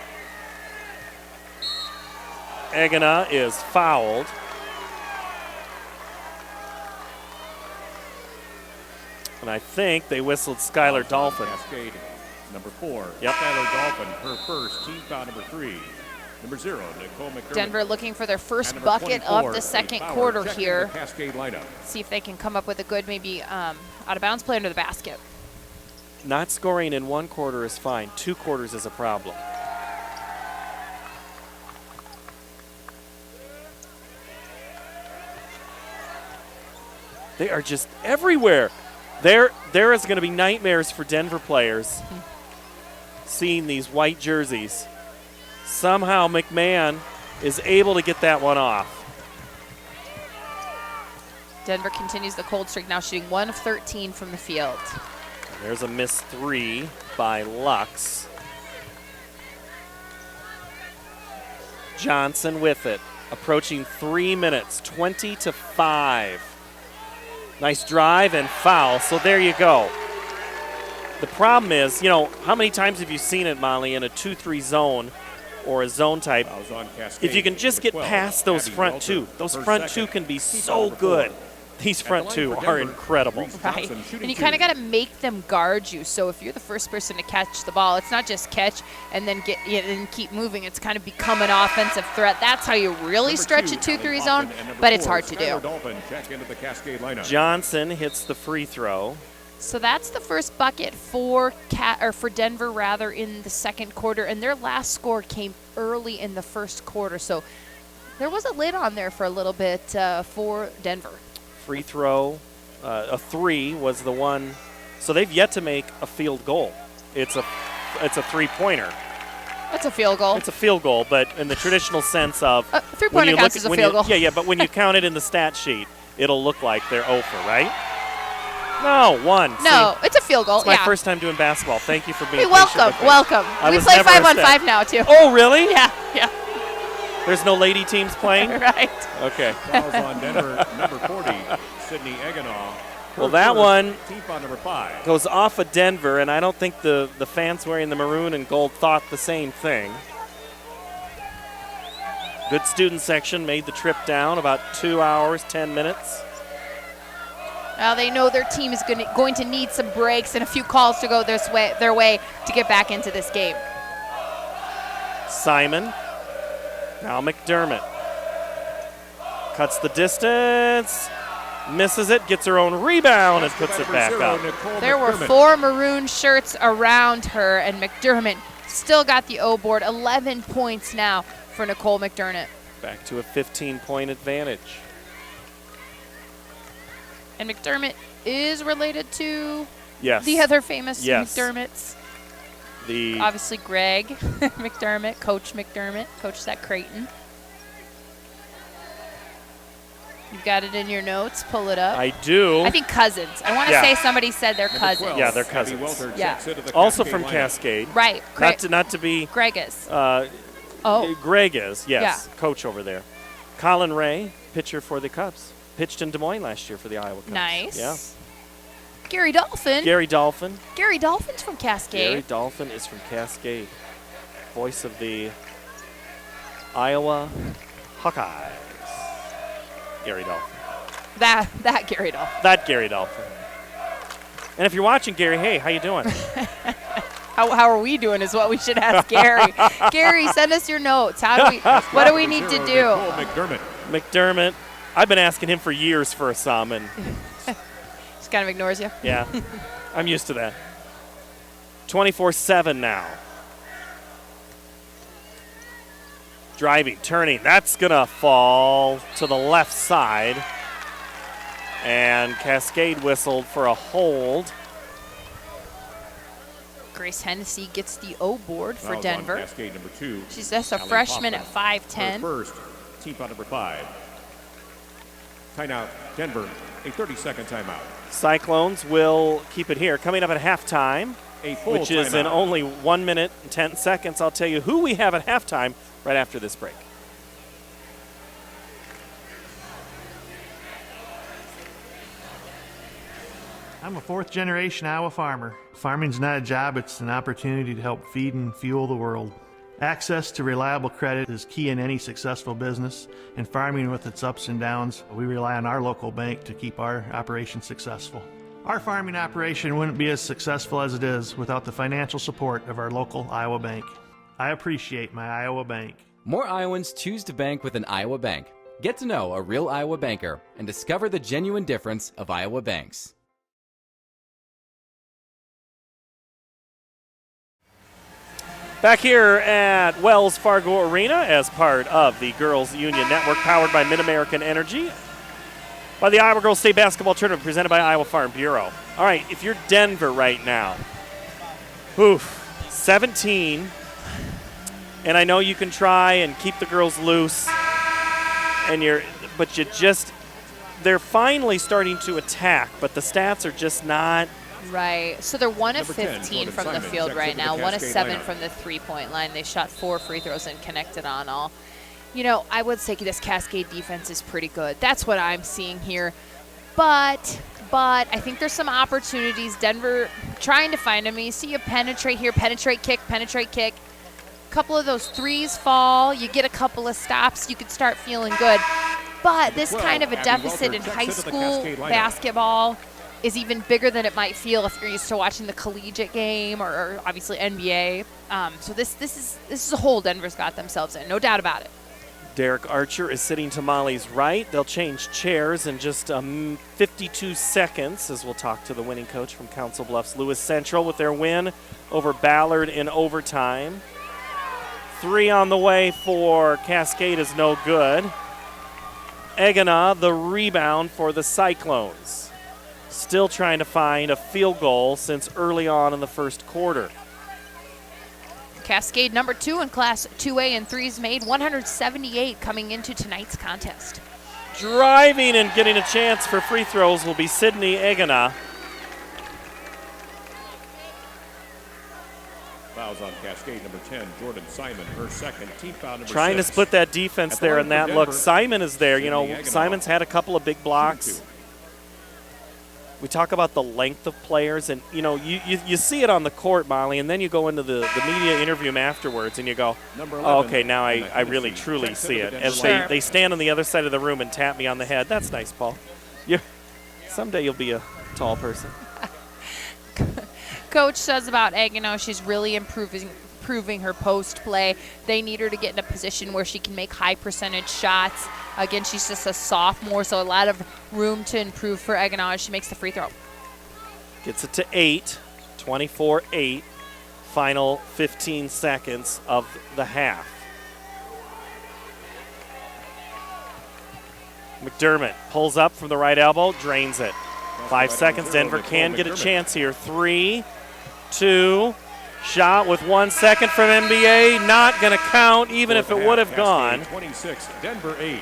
Egina is fouled. And I think they whistled Skylar Dolphin. Cascade, number 4. Yep. Skylar Dolphin, her first, team foul number 3. Number 0, Nicole McDermott. Denver looking for their first bucket of the second quarter here. Cascade lineup. See if they can come up with a good maybe out of bounds play under the basket. Not scoring in 1 quarter is fine. 2 quarters is a problem. They are just everywhere. There is going to be nightmares for Denver players seeing these white jerseys. Somehow McMahon is able to get that one off. Denver continues the cold streak, now shooting 1 of 13 from the field. There's a missed 3 by Lux. Johnson with it, approaching 3 minutes, 20-5. Nice drive and foul, so there you go. The problem is, how many times have you seen it, Molly, in a 2-3 zone or a zone type? If you can just get past those front two, those front two can be so good. These front two are incredible. Right, and you kind of got to make them guard you. So if you're the first person to catch the ball, it's not just catch and then keep moving. It's kind of become an offensive threat. That's how you really stretch a 2-3 zone, but it's hard to do. Johnson hits the free throw. So that's the first bucket for Denver rather in the second quarter, and their last score came early in the first quarter. So there was a lid on there for a little bit for Denver. Free throw, a 3 was the one. So they've yet to make a field goal. It's a 3-pointer. That's a field goal. It's a field goal, but in the traditional sense of 3-pointer counts as a field goal. Yeah, but when you count it in the stat sheet, it'll look like they're over, right? No, 1. No, it's a field goal. It's my first time doing basketball. Thank you for being patient with me. Welcome. We play 5-on-5 now too. Oh, really? Yeah. There's no lady teams playing? Right. Okay. Fouls on Denver, number 40, Sydney Eginaw. Well, that one team foul number 5. goes off of Denver, and I don't think the fans wearing the maroon and gold thought the same thing. Good student section made the trip down about 2 hours, 10 minutes. Now they know their team is going to need some breaks and a few calls to go their way to get back into this game. Simon. Now McDermott. Cuts the distance. Misses it. Gets her own rebound and puts it back up. There were 4 maroon shirts around her, and McDermott still got the O board. 11 points now for Nicole McDermott. Back to a 15-point advantage. And McDermott is related to yes. the other famous yes. McDermotts. The obviously Greg McDermott, Coach McDermott, coached at Creighton. You've got it in your notes. Pull it up. I do. I think cousins. I want to say somebody said they're cousins. Yeah, they're cousins. Yeah. Also from Cascade. Right. Not to be. Greg is. Greg is, yes. Yeah. Coach over there. Colin Ray, pitcher for the Cubs. Pitched in Des Moines last year for the Iowa Cubs. Nice. Yeah. Gary Dolphin. Gary Dolphin. Gary Dolphin's from Cascade. Gary Dolphin is from Cascade. Voice of the Iowa Hawkeyes. Gary Dolphin. That Gary Dolphin. That Gary Dolphin. And if you're watching, Gary, hey, how you doing? How are we doing is what we should ask Gary. Gary, send us your notes. What do we need to do? McDermott. I've been asking him for years for a sum, and just kind of ignores you. Yeah, I'm used to that. 24-7 now. Driving, turning. That's going to fall to the left side. And Cascade whistled for a hold. Grace Hennessy gets the O board for Denver. Cascade number 2. She's just a freshman at 5'10". First, team foul number 5. Timeout, Denver, a 30-second timeout. Cyclones will keep it here. Coming up at halftime, which is in only 1 minute and 10 seconds, I'll tell you who we have at halftime right after this break. I'm a fourth-generation Iowa farmer. Farming's not a job, it's an opportunity to help feed and fuel the world. Access to reliable credit is key in any successful business, and farming with its ups and downs, we rely on our local bank to keep our operation successful. Our farming operation wouldn't be as successful as it is without the financial support of our local Iowa bank. I appreciate my Iowa bank. More Iowans choose to bank with an Iowa bank. Get to know a real Iowa banker and discover the genuine difference of Iowa banks. Back here at Wells Fargo Arena as part of the Girls Union Network, powered by Mid-American Energy, by the Iowa Girls State Basketball Tournament presented by Iowa Farm Bureau. All right, if you're Denver right now, 17, and I know you can try and keep the girls loose, but they're finally starting to attack, but the stats are just not. Right. So they're 1 of 15 from the field right now, 1 of 7 from the three-point line. They shot 4 free throws and connected on all. You know, I would say this Cascade defense is pretty good. That's what I'm seeing here. But I think there's some opportunities. Denver trying to find them. You see you penetrate here, penetrate, kick. A couple of those threes fall. You get a couple of stops. You could start feeling good. But this kind of a deficit in high school basketball is even bigger than it might feel if you're used to watching the collegiate game or obviously NBA. So this is a hole Denver's got themselves in, no doubt about it. Derek Archer is sitting to Molly's right. They'll change chairs in just 52 seconds as we'll talk to the winning coach from Council Bluffs, Lewis Central, with their win over Ballard in overtime. 3 on the way for Cascade is no good. Egina, the rebound for the Cyclones. Still trying to find a field goal since early on in the first quarter. Cascade number 2 in Class 2A and threes made, 178 coming into tonight's contest. Driving and getting a chance for free throws will be Sydney Egina. Fouls on Cascade number 10, Jordan Simon, her second, team foul number Trying 6. to split that defense there in that look. Simon is there. You know, Simon's had a couple of big blocks. we talk about the length of players, and you see it on the court, Molly, and then you go into the media interview afterwards, and you go, oh, okay, now I really truly see it. As they stand on the other side of the room and tap me on the head. That's nice, Paul. Someday you'll be a tall person. Coach says about Aguinaldo, she's really improving her post play. They need her to get in a position where she can make high percentage shots. Again, she's just a sophomore, so a lot of room to improve for Aguinaldo as she makes the free throw. Gets it to 8, 24-8, final 15 seconds of the half. McDermott pulls up from the right elbow, drains it. 5 seconds, Denver can get a chance here. 3, 2, shot with 1 second from NBA, not going to count even if it would have gone. 26, Denver 8.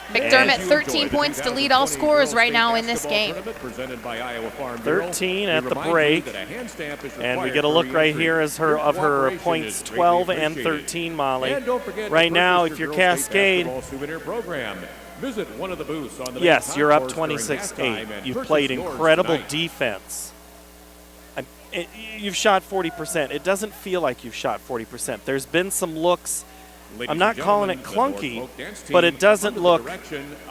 McDermott, 13 points to lead all scorers right now in this game. 13 at the break, and we get a look right here of her points 12 and 13, Molly. Right now, if you're Cascade, visit one of the booths on the yes, you're up 26-8. You've played incredible defense. You've shot 40%. It doesn't feel like you've shot 40%. There's been some looks. I'm not calling it clunky, but it doesn't look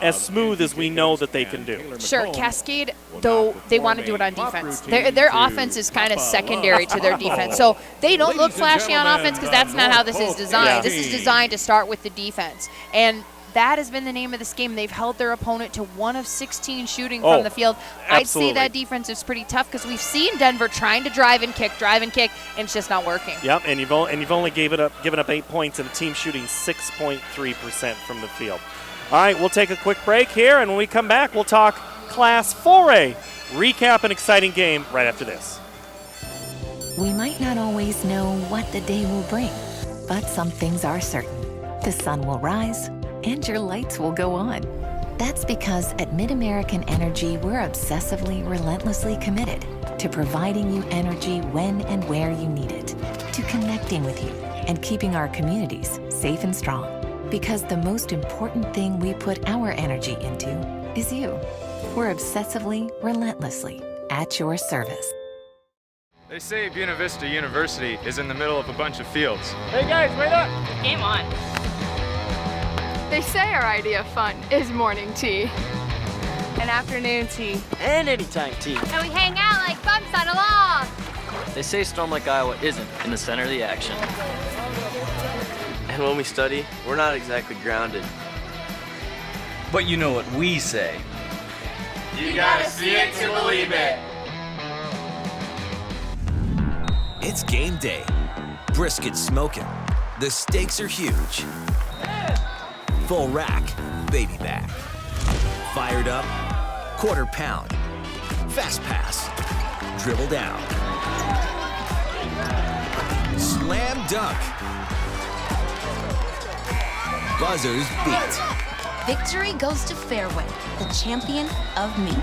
as smooth as we know that they can do. Sure, Cascade, though, they want to do it on defense. Their offense is kind of secondary to their defense. So they don't look flashy on offense because that's not how this is designed. Yeah. This is designed to start with the defense. And that has been the name of this game. They've held their opponent to 1 of 16 shooting from the field. Absolutely. I'd say that defense is pretty tough because we've seen Denver trying to drive and kick, and it's just not working. Yep, and you've only given up 8 points, and the team shooting 6.3% from the field. All right, we'll take a quick break here, and when we come back, we'll talk Class 4A. Recap an exciting game right after this. We might not always know what the day will bring, but some things are certain. The sun will rise, and your lights will go on. That's because at MidAmerican Energy, we're obsessively, relentlessly committed to providing you energy when and where you need it, to connecting with you and keeping our communities safe and strong. Because the most important thing we put our energy into is you. We're obsessively, relentlessly at your service. They say Buena Vista University is in the middle of a bunch of fields. Hey guys, wait up! Game on. They say our idea of fun is morning tea. And afternoon tea. And anytime tea. And we hang out like bumps on a log. They say Storm Lake, Iowa isn't in the center of the action. And when we study, we're not exactly grounded. But you know what we say. You gotta see it to believe it. It's game day. Brisket smoking. The stakes are huge. Full rack, baby back. Fired up, quarter pound. Fast pass, dribble down. Slam dunk. Buzzers beat. Victory goes to Fairway, the champion of me.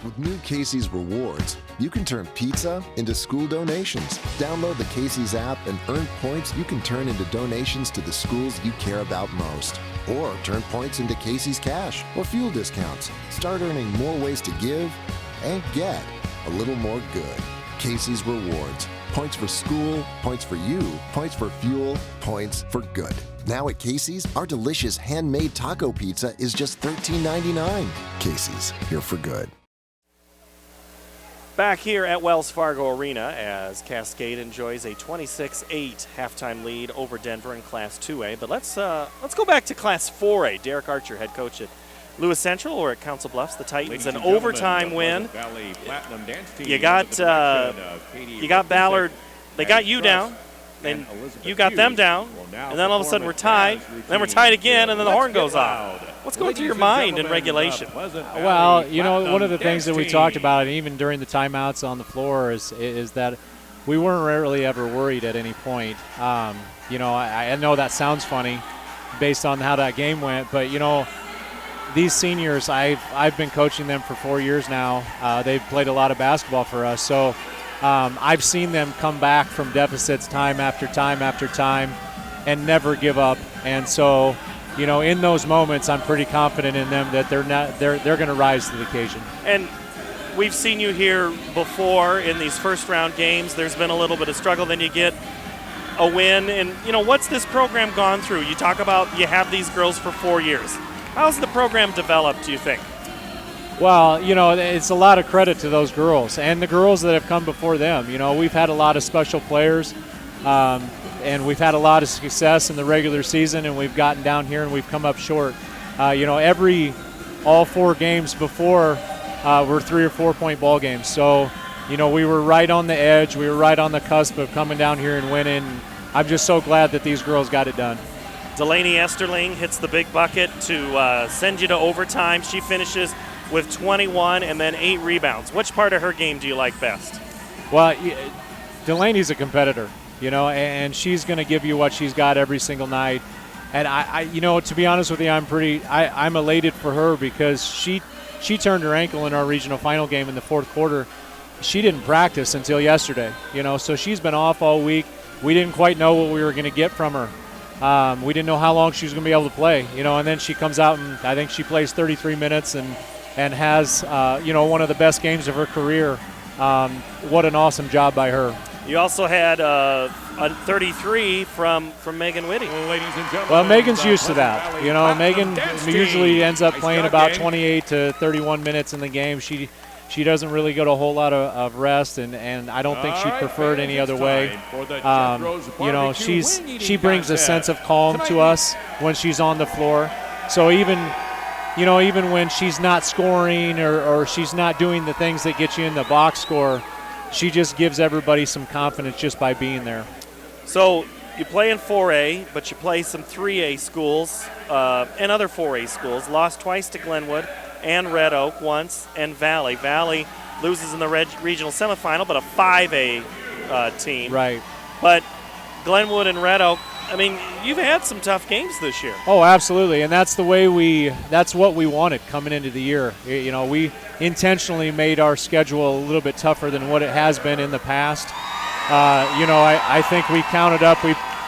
With new Casey's Rewards, you can turn pizza into school donations. Download the Casey's app and earn points you can turn into donations to the schools you care about most. Or turn points into Casey's Cash or fuel discounts. Start earning more ways to give and get a little more good. Casey's Rewards. Points for school, points for you, points for fuel, points for good. Now at Casey's, our delicious handmade taco pizza is just $13.99. Casey's, here for good. Back here at Wells Fargo Arena as Cascade enjoys a 26-8 halftime lead over Denver in Class 2A. But let's go back to Class 4A. Derek Archer, head coach at Lewis Central or at Council Bluffs. The Titans an overtime win. You got Ballard. They got you down. Then you got them down, and then all of a sudden we're tied. Then we're tied again, and then the horn goes off. What's going through your mind in regulation? Well, you know, one of the things that we talked about, and even during the timeouts on the floor, is that we weren't really ever worried at any point. You know, I know that sounds funny based on how that game went, but, you know, these seniors, I've been coaching them for 4 years now. They've played a lot of basketball for us, so I've seen them come back from deficits time after time after time and never give up. And so in those moments, I'm pretty confident in them that they're going to rise to the occasion. And we've seen you here before in these first-round games. There's been a little bit of struggle. Then you get a win. And, what's this program gone through? You talk about you have these girls for 4 years. How's the program developed, do you think? Well, it's a lot of credit to those girls and the girls that have come before them. We've had a lot of special players, and we've had a lot of success in the regular season, and we've gotten down here and we've come up short. All 4 games before were 3 or 4 point ball games. So, we were right on the edge. We were right on the cusp of coming down here and winning. I'm just so glad that these girls got it done. Delaney Esterling hits the big bucket to send you to overtime. She finishes with 21 and then 8 rebounds. Which part of her game do you like best? Well, Delaney's a competitor, and she's going to give you what she's got every single night. And I to be honest with you, I'm elated for her because she turned her ankle in our regional final game in the 4th quarter. She didn't practice until yesterday, so she's been off all week. We didn't quite know what we were going to get from her. We didn't know how long she was going to be able to play, and then she comes out and I think she plays 33 minutes and has, one of the best games of her career. What an awesome job by her. You also had a 33 from Megan Whitty. Ladies and gentlemen. Well, Megan's used to that. Megan usually ends up playing about 28 to 31 minutes in the game. She doesn't really get a whole lot of rest, and I don't think she'd prefer it any other way. She brings a sense of calm to us when she's on the floor. So even when she's not scoring or she's not doing the things that get you in the box score, she just gives everybody some confidence just by being there. So you play in 4A, but you play some 3A schools and other 4A schools. Lost twice to Glenwood and Red Oak once, and Valley. Valley loses in the regional semifinal, but a 5A team. Right. But Glenwood and Red Oak, you've had some tough games this year. Oh, absolutely, and that's what we wanted coming into the year. We intentionally made our schedule a little bit tougher than what it has been in the past. I think we counted up.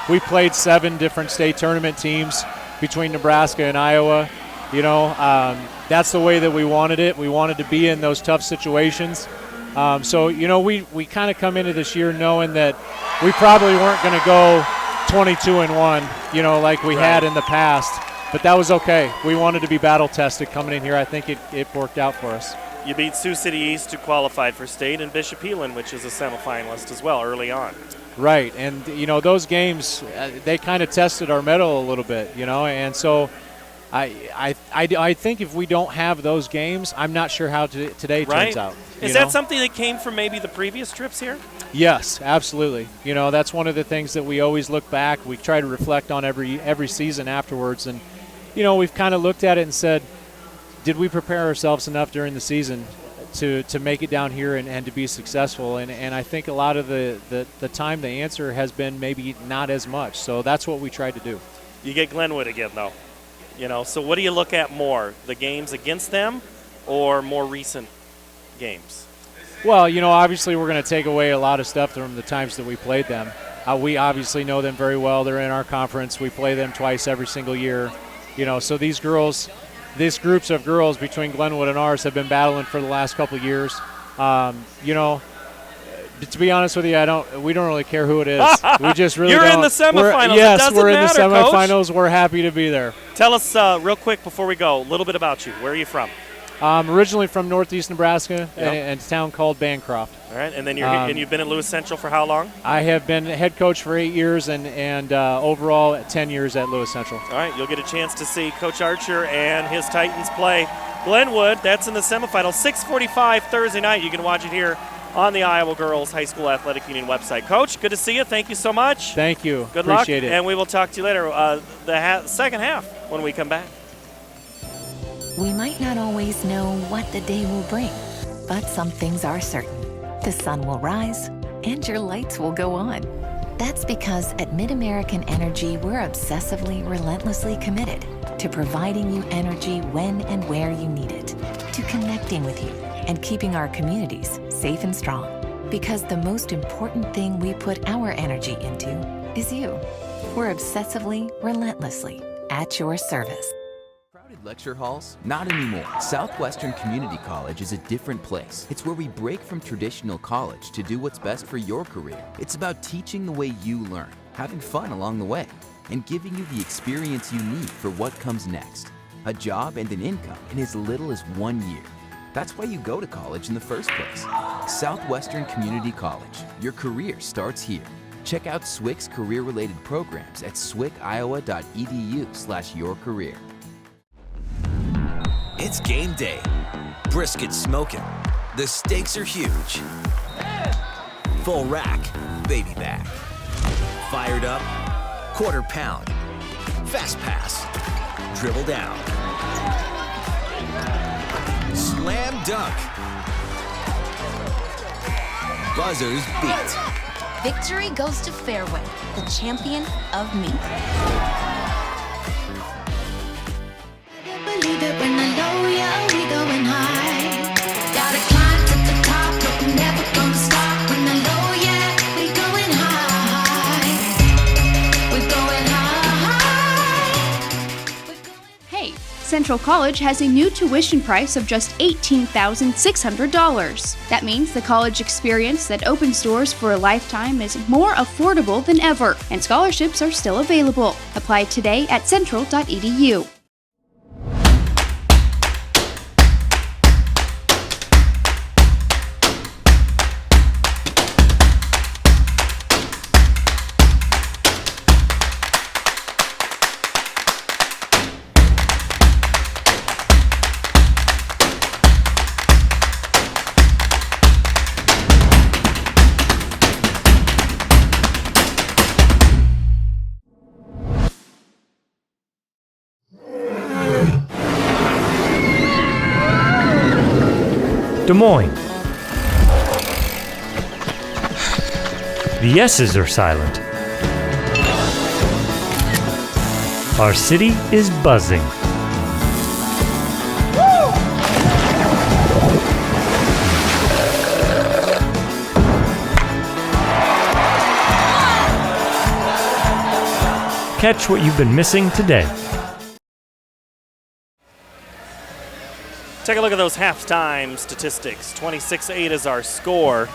We played 7 different state tournament teams between Nebraska and Iowa. That's the way that we wanted it. We wanted to be in those tough situations. We kind of come into this year knowing that we probably weren't going to go 22-1, like we had in the past. But that was okay. We wanted to be battle-tested coming in here. I think it worked out for us. You beat Sioux City East, who qualified for state, and Bishop Elin, which is a semifinalist as well, early on. Right, and, those games, they kind of tested our mettle a little bit, and so I think if we don't have those games, I'm not sure how today turns out. Is that something that came from maybe the previous trips here? Yes, absolutely. That's one of the things that we always look back. We try to reflect on every season afterwards, and we've kind of looked at it and said, did we prepare ourselves enough during the season to make it down here and to be successful? And I think a lot of the time the answer has been maybe not as much. So that's what we tried to do. You get Glenwood again, though. So what do you look at more, the games against them or more recent games? Well, obviously we're going to take away a lot of stuff from the times that we played them. We obviously know them very well. They're in our conference. We play them twice every single year. So these groups of girls between Glenwood and ours have been battling for the last couple of years. To be honest with you, we don't really care who it is. We just really You're don't. in the semifinals. Yes, we're in the semifinals. Coach. We're happy to be there. Tell us real quick before we go a little bit about you. Where are you from? Originally from northeast Nebraska, and a town called Bancroft. All right, and then you've been at Lewis Central for how long? I have been head coach for 8 years and overall 10 years at Lewis Central. All right, you'll get a chance to see Coach Archer and his Titans play Glenwood. That's in the semifinals, 6:45 Thursday night. You can watch it here on the Iowa Girls High School Athletic Union website. Coach, good to see you. Thank you so much. Thank you. Good Appreciate luck, it. and we will talk to you later. The second half when we come back. We might not always know what the day will bring, but some things are certain. The sun will rise and your lights will go on. That's because at MidAmerican Energy, we're obsessively, relentlessly committed to providing you energy when and where you need it, to connecting with you and keeping our communities safe and strong. Because the most important thing we put our energy into is you. We're obsessively, relentlessly at your service. Crowded lecture halls? Not anymore. Southwestern Community College is a different place. It's where we break from traditional college to do what's best for your career. It's about teaching the way you learn, having fun along the way, and giving you the experience you need for what comes next. A job and an income in as little as 1 year. That's why you go to college in the first place. Southwestern Community College. Your career starts here. Check out SWIC's career-related programs at swiciowa.edu/yourcareer. It's game day. Brisket smoking. The stakes are huge. Full rack, baby back. Fired up, quarter pound. Fast pass, dribble down. Slam dunk. Buzzers beat. Victory goes to Fairway, the champion of meat. Believe it when I know ya, we going high. Gotta climb to the top, but we're never gonna stop. When I know ya, we going high. We're going high. Hey, Central College has a new tuition price of just $18,600. That means the college experience that opens doors for a lifetime is more affordable than ever, and scholarships are still available. Apply today at central.edu. Des Moines. The yeses are silent. Our city is buzzing. Catch what you've been missing today. Take a look at those halftime statistics. 26-8 is our score.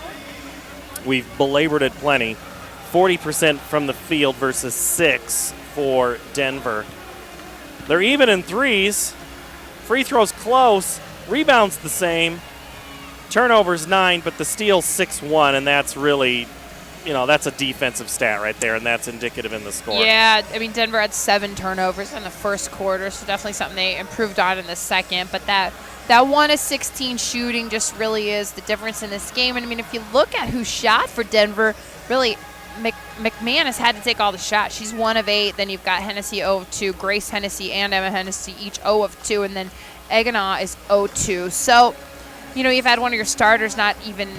We've belabored it plenty. 40% from the field versus 6 for Denver. They're even in threes. Free throws close. Rebounds the same. Turnovers 9, but the steals 6-1, and that's really, that's a defensive stat right there, and that's indicative in the score. Yeah, I mean, Denver had 7 turnovers in the first quarter, so definitely something they improved on in the second, but that 1 of 16 shooting just really is the difference in this game. And, I mean, if you look at who shot for Denver, really McMahon has had to take all the shots. She's 1 of 8. Then you've got Hennessy 0 of 2. Grace Hennessy and Emma Hennessy each 0 of 2. And then Eggenaw is 0-2. So, you've had one of your starters not even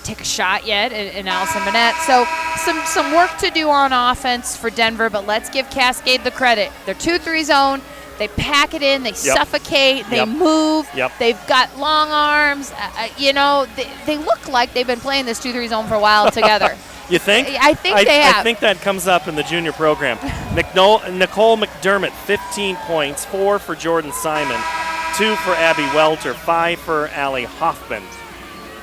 take a shot yet in Allison Bennett. So some work to do on offense for Denver, but let's give Cascade the credit. They're 2-3 zone. They pack it in. They suffocate. They move. They've got long arms. They look like they've been playing this 2-3 zone for a while together. You think? I think they have. I think that comes up in the junior program. Nicole McDermott, 15 points, 4 for Jordan Simon, 2 for Abby Welter, 5 for Allie Hoffman.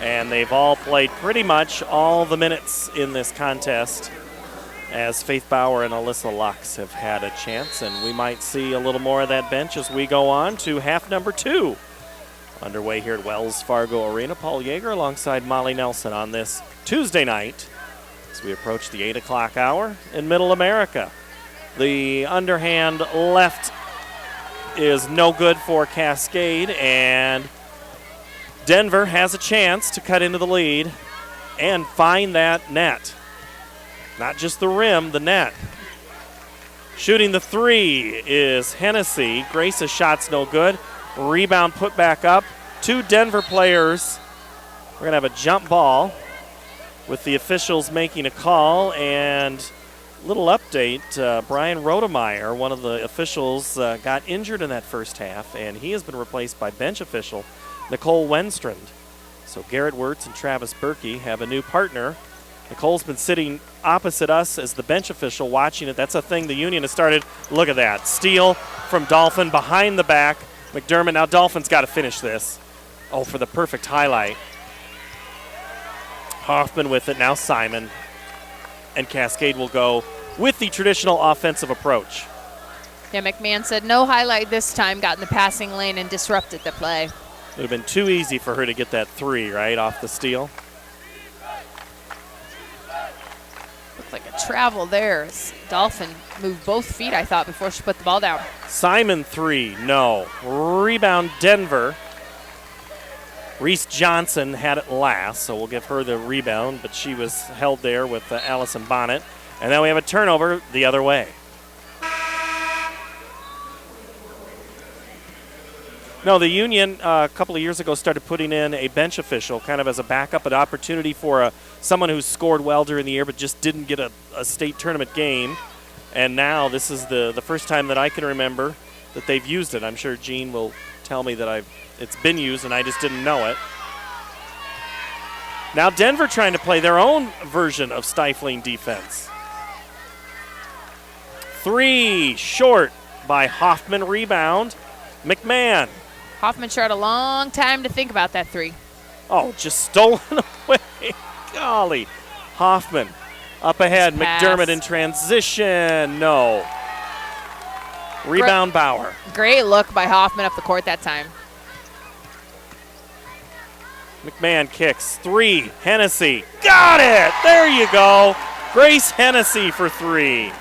And they've all played pretty much all the minutes in this contest, as Faith Bauer and Alyssa Lux have had a chance, and we might see a little more of that bench as we go on to half number 2. Underway here at Wells Fargo Arena. Paul Yeager alongside Molly Nelson on this Tuesday night as we approach the 8 o'clock hour in Middle America. The underhand left is no good for Cascade, and Denver has a chance to cut into the lead and find that net. Not just the rim, the net. Shooting the 3 is Hennessy. Grace's shot's no good. Rebound put back up. 2 Denver players. We're going to have a jump ball with the officials making a call. And little update, Brian Rodemeyer, one of the officials, got injured in that first half, and he has been replaced by bench official Nicole Wenstrand. So Garrett Wirtz and Travis Berkey have a new partner Nicole's been sitting opposite us as the bench official watching it. That's a thing the Union has started. Look at that. Steal from Dolphin behind the back. McDermott, now Dolphin's got to finish this. Oh, for the perfect highlight. Hoffman with it, now Simon. And Cascade will go with the traditional offensive approach. Yeah, McMahon said no highlight this time, got in the passing lane and disrupted the play. It would have been too easy for her to get that 3, right, off the steal. Looked like a travel there. Dolphin moved both feet, I thought, before she put the ball down. Simon 3, no. Rebound Denver. Reese Johnson had it last, so we'll give her the rebound, but she was held there with Allison Bonnet. And then we have a turnover the other way. No, the Union a couple of years ago started putting in a bench official kind of as a backup, an opportunity for someone who's scored well during the year but just didn't get a state tournament game. And now this is the first time that I can remember that they've used it. I'm sure Gene will tell me that it's been used and I just didn't know it. Now Denver trying to play their own version of stifling defense. 3 short by Hoffman, rebound. McMahon. Hoffman sure had a long time to think about that 3. Oh, just stolen away. Golly. Hoffman up ahead. McDermott in transition. No. Rebound Bauer. Great look by Hoffman up the court that time. McMahon kicks. 3. Hennessy. Got it. There you go. Grace Hennessy for 3.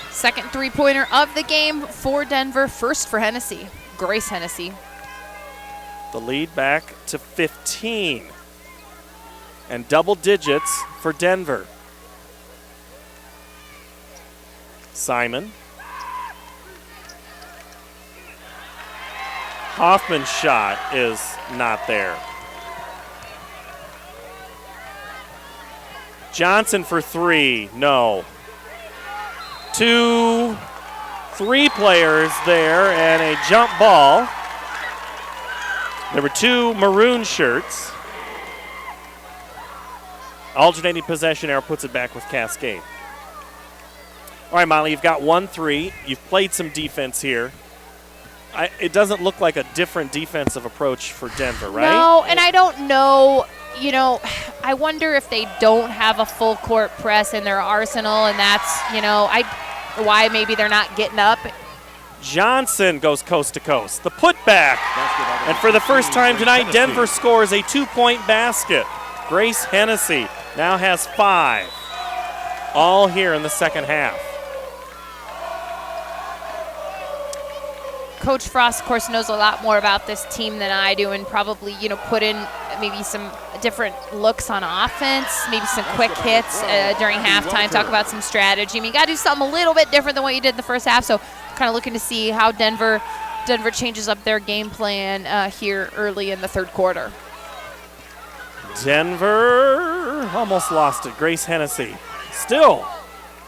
Second three-pointer of the game for Denver. First for Hennessy. Grace Hennessy. The lead back to 15. And double digits for Denver. Simon. Hoffman's shot is not there. Johnson for 3. No. 2, 3 players there and a jump ball. There were 2 maroon shirts. Alternating possession arrow puts it back with Cascade. All right, Molly, you've got 1-3. You've played some defense here. It doesn't look like a different defensive approach for Denver, right? No, and I don't know. You know, I wonder if they don't have a full court press in their arsenal, and that's, why maybe they're not getting up. Johnson goes coast to coast. The putback. And for the first time tonight, Denver scores a 2-point basket. Grace Hennessy now has 5. All here in the second half. Coach Frost, of course, knows a lot more about this team than I do, and probably, put in maybe some different looks on offense, maybe some quick hits during halftime, talk about some strategy. I mean, you got to do something a little bit different than what you did in the first half, so kind of looking to see how Denver changes up their game plan here early in the third quarter. Denver almost lost it. Grace Hennessy. Still,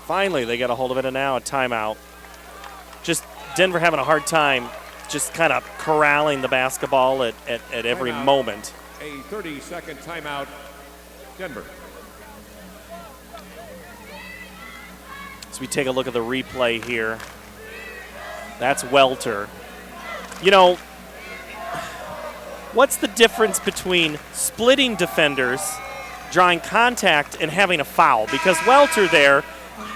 finally, they get a hold of it, and now a timeout. Just Denver having a hard time just kind of corralling the basketball at every moment. A 30-second timeout, Denver. So we take a look at the replay here. That's Welter. What's the difference between splitting defenders, drawing contact, and having a foul? Because Welter there,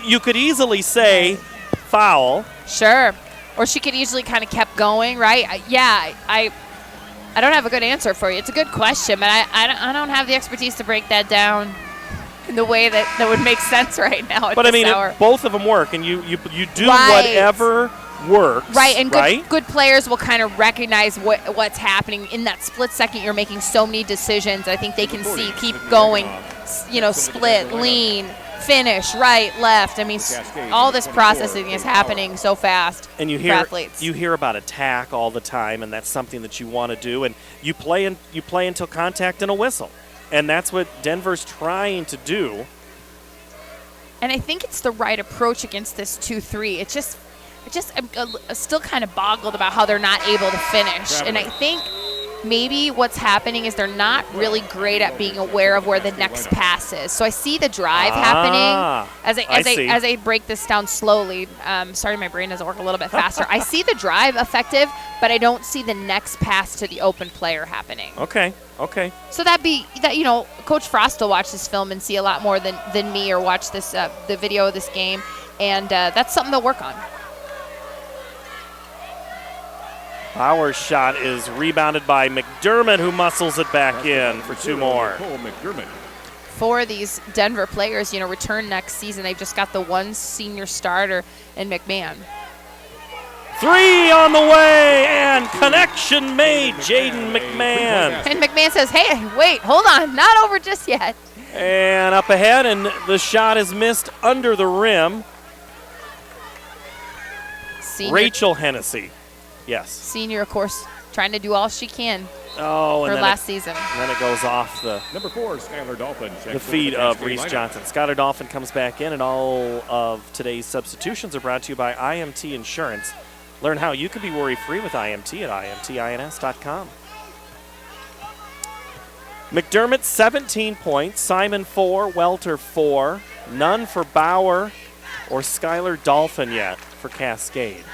you could easily say foul. Sure. Or she could easily kind of kept going, right? I don't have a good answer for you. It's a good question, but I don't have the expertise to break that down in the way that would make sense right now at this hour. Both of them work, and you do whatever works. Right, and good players will kind of recognize what's happening in that split second. You're making so many decisions. I think they can see, keep going, split, lean, finish, right, left. I mean, all this processing is happening so fast. And you hear about attack all the time, and that's something that you want to do. And you play until contact and a whistle, and that's what Denver's trying to do. And I think it's the right approach against this 2-3. I'm still kind of boggled about how they're not able to finish. And I think maybe what's happening is they're not really great at being aware of where the next pass is. So I see the drive happening as I break this down slowly. Sorry, my brain doesn't work a little bit faster. I see the drive effective, but I don't see the next pass to the open player happening. Okay. So Coach Frost will watch this film and see a lot more than me, or watch this the video of this game, and that's something they'll work on. Bauer's shot is rebounded by McDermott, who muscles it back in for 2 more. For these Denver players, return next season, they've just got the one senior starter in McMahon. 3 on the way, and connection made, Jaden McMahon. And McMahon says, hey, wait, hold on, not over just yet. And up ahead, and the shot is missed under the rim. Rachel Hennessy. Yes. Senior, of course, trying to do all she can for last season. And then it goes off the number 4, Skylar Dolphin. The feet of Reese Johnson. Skylar Dolphin comes back in, and all of today's substitutions are brought to you by IMT Insurance. Learn how you can be worry-free with IMT at imtins.com. McDermott, 17 points. Simon, 4. Welter, 4. None for Bauer or Skylar Dolphin yet for Cascade.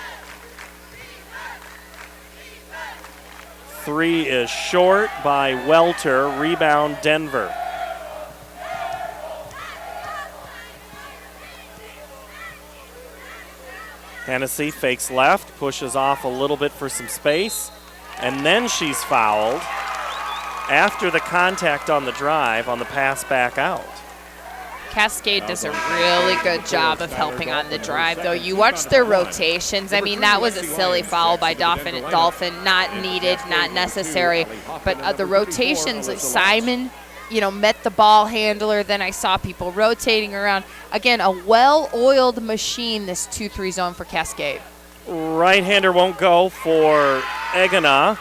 3 is short by Welter. Rebound, Denver. Hennessy fakes left, pushes off a little bit for some space, and then she's fouled after the contact on the drive on the pass back out. Cascade does a really good job of helping on the drive, though. You watch their rotations. I mean, that was a silly foul by Dolphin, not needed, not necessary. But the rotations, Simon, met the ball handler. Then I saw people rotating around. Again, a well-oiled machine, this 2-3 zone for Cascade. Right-hander won't go for Egana.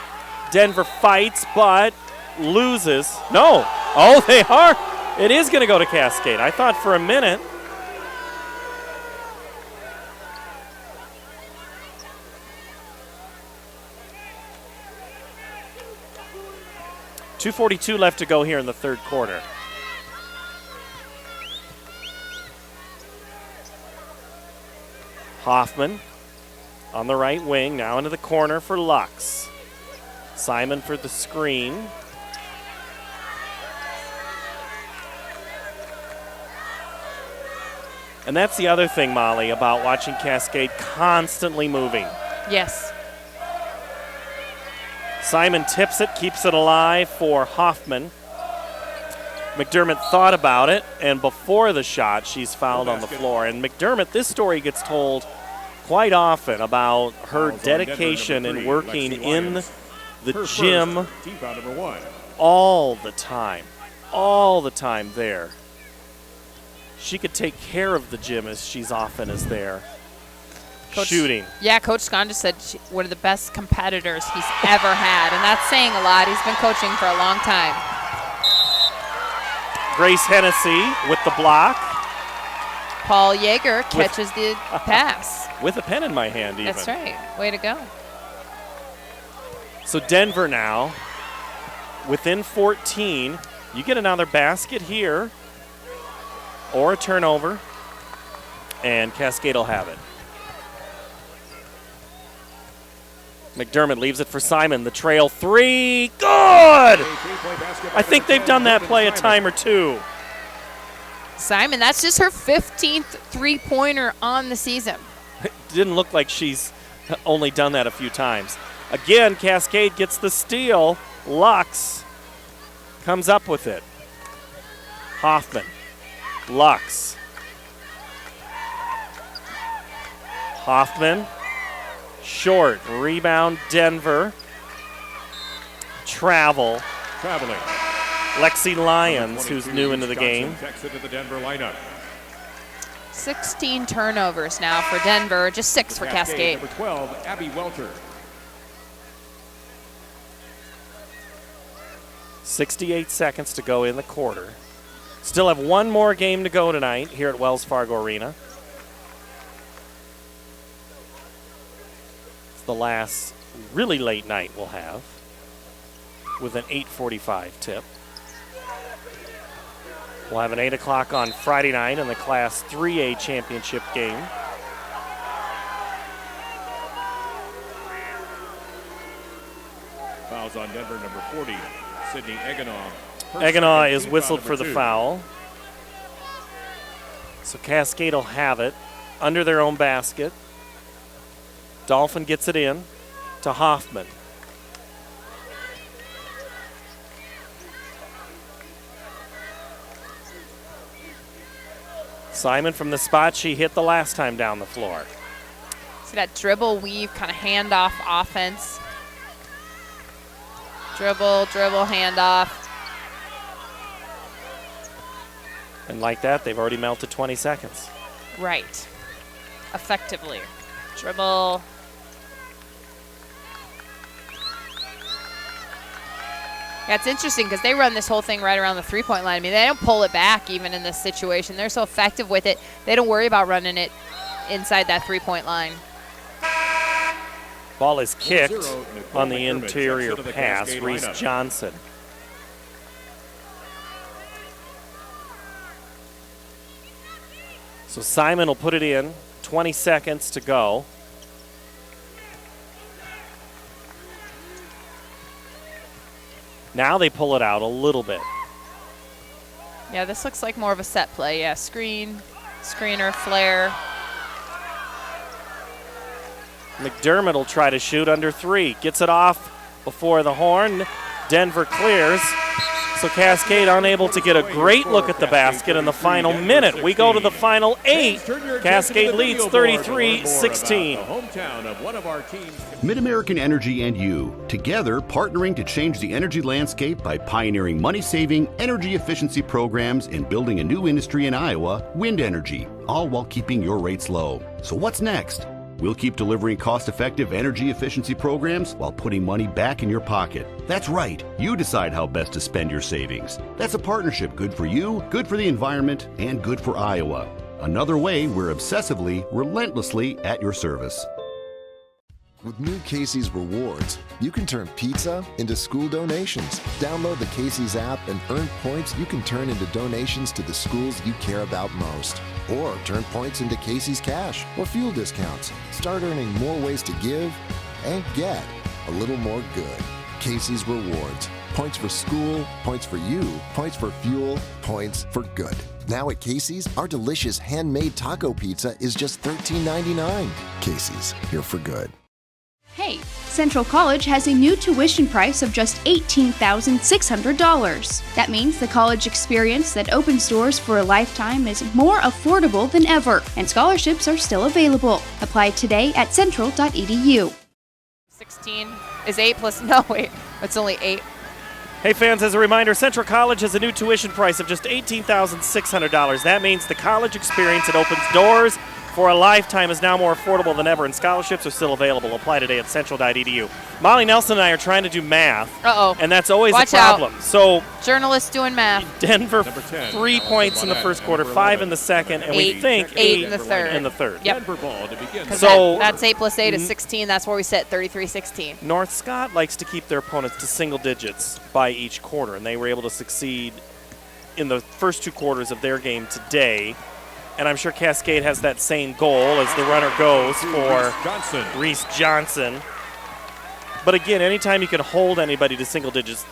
Denver fights, but loses. No. Oh, they are. It is going to go to Cascade. I thought for a minute. .242 left to go here in the third quarter. Hoffman on the right wing, now into the corner for Lux. Simon for the screen. And that's the other thing, Molly, about watching Cascade constantly moving. Yes. Simon tips it, keeps it alive for Hoffman. McDermott thought about it, and before the shot, she's fouled on the floor. And McDermott, this story gets told quite often about her dedication and working in the gym all the time there. She could take care of the gym as she's often as there. Shooting. Yeah, Coach Scon just said one of the best competitors he's ever had, and that's saying a lot. He's been coaching for a long time. Grace Hennessy with the block. Paul Yeager catches the pass. With a pen in my hand, even. That's right. Way to go. So Denver now, within 14. You get another basket here, or a turnover, and Cascade will have it. McDermott leaves it for Simon. The trail 3. Good! I think they've done that play a time or two. Simon, that's just her 15th three-pointer on the season. It didn't look like she's only done that a few times. Again, Cascade gets the steal. Lux comes up with it. Hoffman. Lux. Hoffman. Short. Rebound, Denver. Traveling. Lexi Lyons, who's new into the game. 16 turnovers now for Denver, just 6 for Cascade. Number 12, Abby Welter. 68 seconds to go in the quarter. Still have one more game to go tonight here at Wells Fargo Arena. It's the last really late night we'll have. with an 8:45 tip. We'll have an 8 o'clock on Friday night in the Class 3A championship game. Fouls on Denver, number 40, Sydney Eggenaw. Eggenaw is whistled for the foul. So Cascade will have it under their own basket. Dolphin gets it in to Hoffman. Simon from the spot she hit the last time down the floor. See that dribble, weave, kind of handoff offense. Dribble, handoff. And like that, they've already melted 20 seconds. Right. Effectively. Dribble. Yeah, it's interesting because they run this whole thing right around the three-point line. I mean, they don't pull it back even in this situation. They're so effective with it, they don't worry about running it inside that three-point line. Ball is kicked on the interior pass, Reese Johnson. So Simon will put it in, 20 seconds to go. Now they pull it out a little bit. Yeah, this looks like more of a set play. Yeah, screen, screener, flare. McDermott will try to shoot under 3. Gets it off before the horn. Denver clears. So Cascade unable to get a great look at the basket in the final minute. We go to the final 8. Cascade leads 33-16. Mid-American Energy and you, together partnering to change the energy landscape by pioneering money-saving, energy efficiency programs and building a new industry in Iowa, wind energy, all while keeping your rates low. So what's next? We'll keep delivering cost-effective energy efficiency programs while putting money back in your pocket. That's right. You decide how best to spend your savings. That's a partnership good for you, good for the environment, and good for Iowa. Another way we're obsessively, relentlessly at your service. With new Casey's Rewards, you can turn pizza into school donations. Download the Casey's app and earn points you can turn into donations to the schools you care about most. Or turn points into Casey's Cash or fuel discounts. Start earning more ways to give and get a little more good. Casey's Rewards. Points for school, points for you, points for fuel, points for good. Now at Casey's, our delicious handmade taco pizza is just $13.99. Casey's, here for good. Hey, Central College has a new tuition price of just $18,600. That means the college experience that opens doors for a lifetime is more affordable than ever, and scholarships are still available. Apply today at central.edu. 16 is 8 plus, no wait, it's only 8. Hey fans, as a reminder, Central College has a new tuition price of just $18,600. That means the college experience that opens doors for a lifetime is now more affordable than ever, and scholarships are still available. Apply today at central.edu. Molly Nelson and I are trying to do math. And that's always a problem. Out. So journalists doing math. Denver 3 points in the first quarter, 5 in the second, and we think 8 in the third. Yep. So that's 8 plus 8 is 16. That's where we sit, 33-16. North Scott likes to keep their opponents to single digits by each quarter, and they were able to succeed in the first 2 quarters of their game today. And I'm sure Cascade has that same goal as the runner goes for Reese Johnson. But again, anytime you can hold anybody to single digits,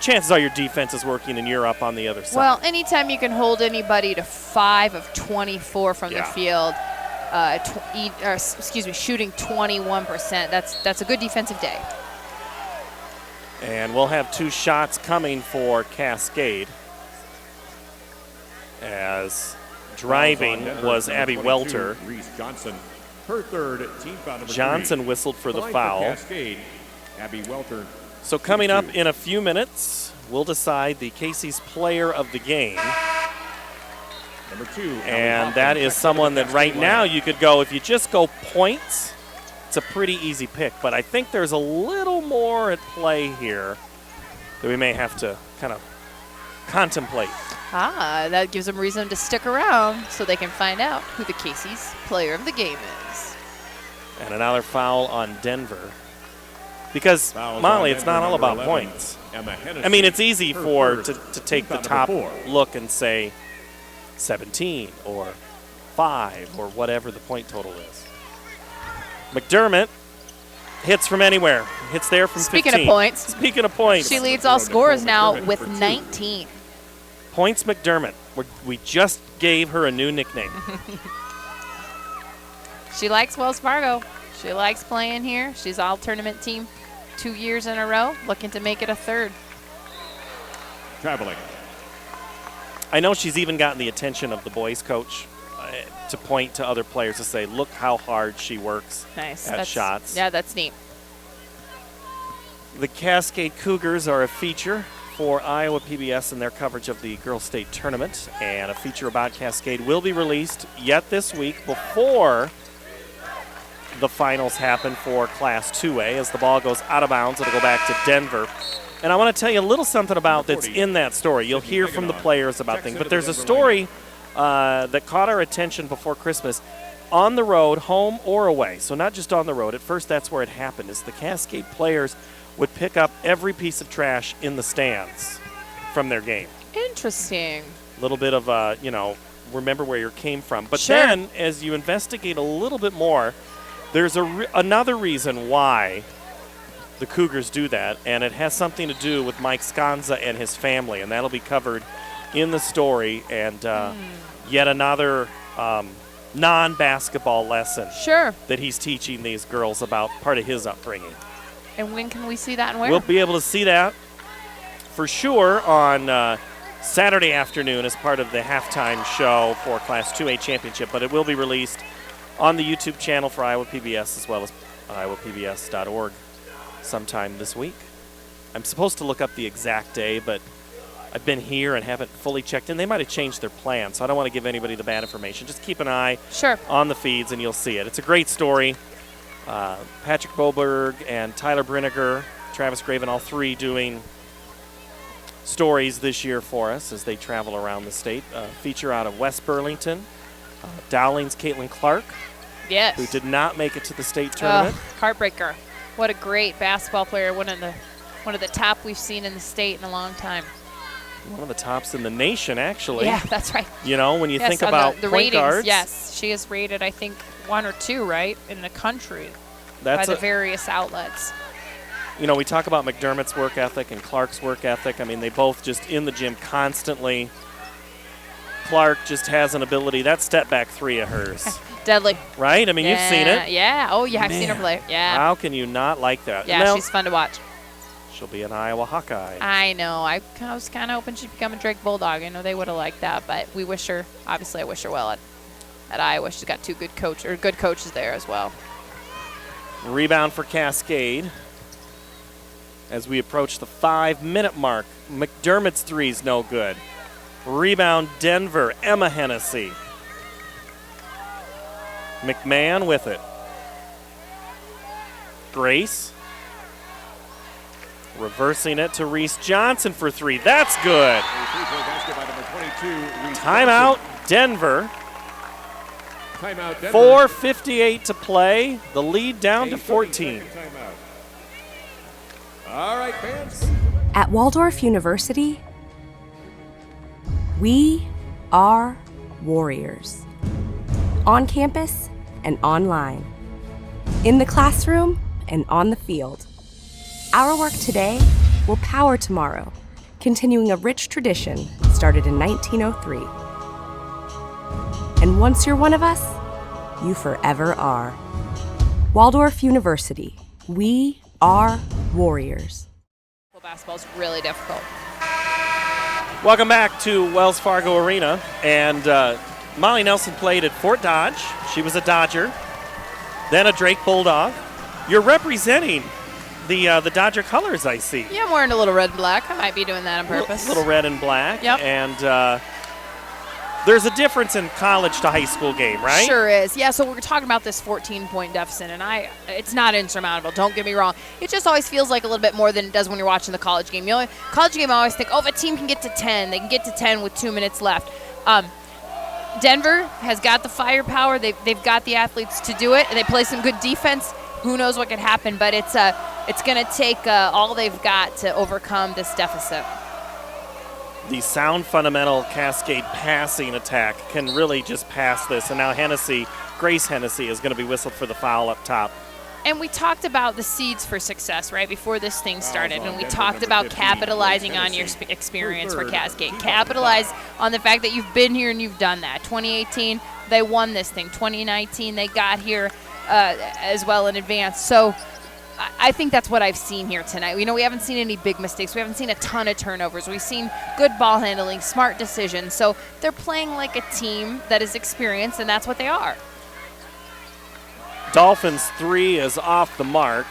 chances are your defense is working and you're up on the other side. Well, anytime you can hold anybody to 5 of 24 from the field, shooting 21%, that's a good defensive day. And we'll have 2 shots coming for Cascade as driving was Abby Welter. Johnson, her third, team foul number Johnson 3. whistled for the Calling foul. Cascade, Abby Welter. So coming up in a few minutes, we'll decide the Casey's player of the game. Number 2. And that is someone that right now you could go, if you just go points, it's a pretty easy pick. But I think there's a little more at play here that we may have to kind of contemplate. That gives them reason to stick around so they can find out who the Casey's player of the game is. And another foul on Denver. Because, Fouls Molly, on it's not Denver all about number 11, points. Emma Hennessy, I mean, it's easy her to first. take the Number top 4. look and say 17 or 5 or whatever the point total is. McDermott hits from anywhere. Hits there from 15. Speaking of points. Speaking of points. She leads all scorers now with 19. Points McDermott. We just gave her a new nickname. She likes Wells Fargo. She likes playing here. She's all tournament team 2 years in a row, looking to make it a third. Traveling. I know she's even gotten the attention of the boys coach to point to other players to say, look how hard she works at shots. Yeah, that's neat. The Cascade Cougars are a feature for Iowa PBS in their coverage of the Girls State Tournament, and a feature about Cascade will be released yet this week before the finals happen for Class 2A. As the ball goes out of bounds, it'll go back to Denver. And I want to tell you a little something about that's in that story. You'll hear from the players about things, but there's a story that caught our attention before Christmas. On the road, home or away, so not just on the road. At first, that's where it happened, is the Cascade players would pick up every piece of trash in the stands from their game. Interesting. A little bit of, remember where you came from. But Sure. then, as you investigate a little bit more, there's another reason why the Cougars do that, and it has something to do with Mike Sconza and his family, and that'll be covered in the story, and yet another non-basketball lesson that he's teaching these girls about part of his upbringing. And when can we see that and where? We'll be able to see that for sure on Saturday afternoon as part of the halftime show for Class 2A Championship, but it will be released on the YouTube channel for Iowa PBS as well as iowapbs.org sometime this week. I'm supposed to look up the exact day, but I've been here and haven't fully checked in. They might have changed their plan, so I don't want to give anybody the bad information. Just keep an eye on the feeds and you'll see it. It's a great story. Patrick Boberg and Tyler Brinegar, Travis Graven, all three doing stories this year for us as they travel around the state. Feature out of West Burlington. Dowling's Caitlin Clark, who did not make it to the state tournament. Heartbreaker. What a great basketball player. One of the top we've seen in the state in a long time. One of the tops in the nation, actually. Yeah, that's right. You know, when you think about the point ratings, guards. yes. She is rated, I think, 1 or 2, right, in the country by the various outlets. You know, we talk about McDermott's work ethic and Clark's work ethic. I mean, they both just in the gym constantly. Clark just has an ability. That step back three of hers. Deadly. Right? I mean, you've seen it. Yeah. Oh, yeah, I've seen her play. Yeah. How can you not like that? Yeah, now, she's fun to watch. She'll be an Iowa Hawkeye. I know. I was kind of hoping she'd become a Drake Bulldog. I know they would have liked that, but we wish her. Obviously, I wish her well at Iowa. She's got good coaches there as well. Rebound for Cascade as we approach the 5-minute mark. McDermott's three's no good. Rebound Denver, Emma Hennessy. McMahon with it. Grace. Reversing it to Reese Johnson for three. That's good. Timeout, Denver. 4:58 to play. The lead down to 14. All right, fans. At Waldorf University, we are warriors. On campus and online. In the classroom and on the field. Our work today will power tomorrow, continuing a rich tradition started in 1903. And once you're one of us, you forever are. Waldorf University, we are warriors. Basketball is really difficult. Welcome back to Wells Fargo Arena. And Molly Nelson played at Fort Dodge. She was a Dodger, then a Drake Bulldog. You're representing the Dodger colors, I see. Yeah, I'm wearing a little red and black. I might be doing that on purpose. A little red and black. Yep. And there's a difference in college to high school game, right? Sure is. Yeah, so we're talking about this 14-point deficit, and it's not insurmountable. Don't get me wrong. It just always feels like a little bit more than it does when you're watching the college game. You know, college game, I always think, if a team can get to 10, they can get to 10 with 2 minutes left. Denver has got the firepower. They've got the athletes to do it, and they play some good defense. who knows what could happen, but it's going to take all they've got to overcome this deficit. The sound fundamental Cascade passing attack can really just pass this. And now Grace Hennessy is going to be whistled for the foul up top. And we talked about the seeds for success, right, before this thing started. And we talked about capitalizing on your experience for Cascade. Capitalize on the fact that you've been here and you've done that. 2018, they won this thing. 2019, they got here as well in advance. So I think that's what I've seen here tonight. We haven't seen any big mistakes. We haven't seen a ton of turnovers. We've seen good ball handling, smart decisions. So they're playing like a team that is experienced, and that's what they are. Dolphins 3 is off the mark.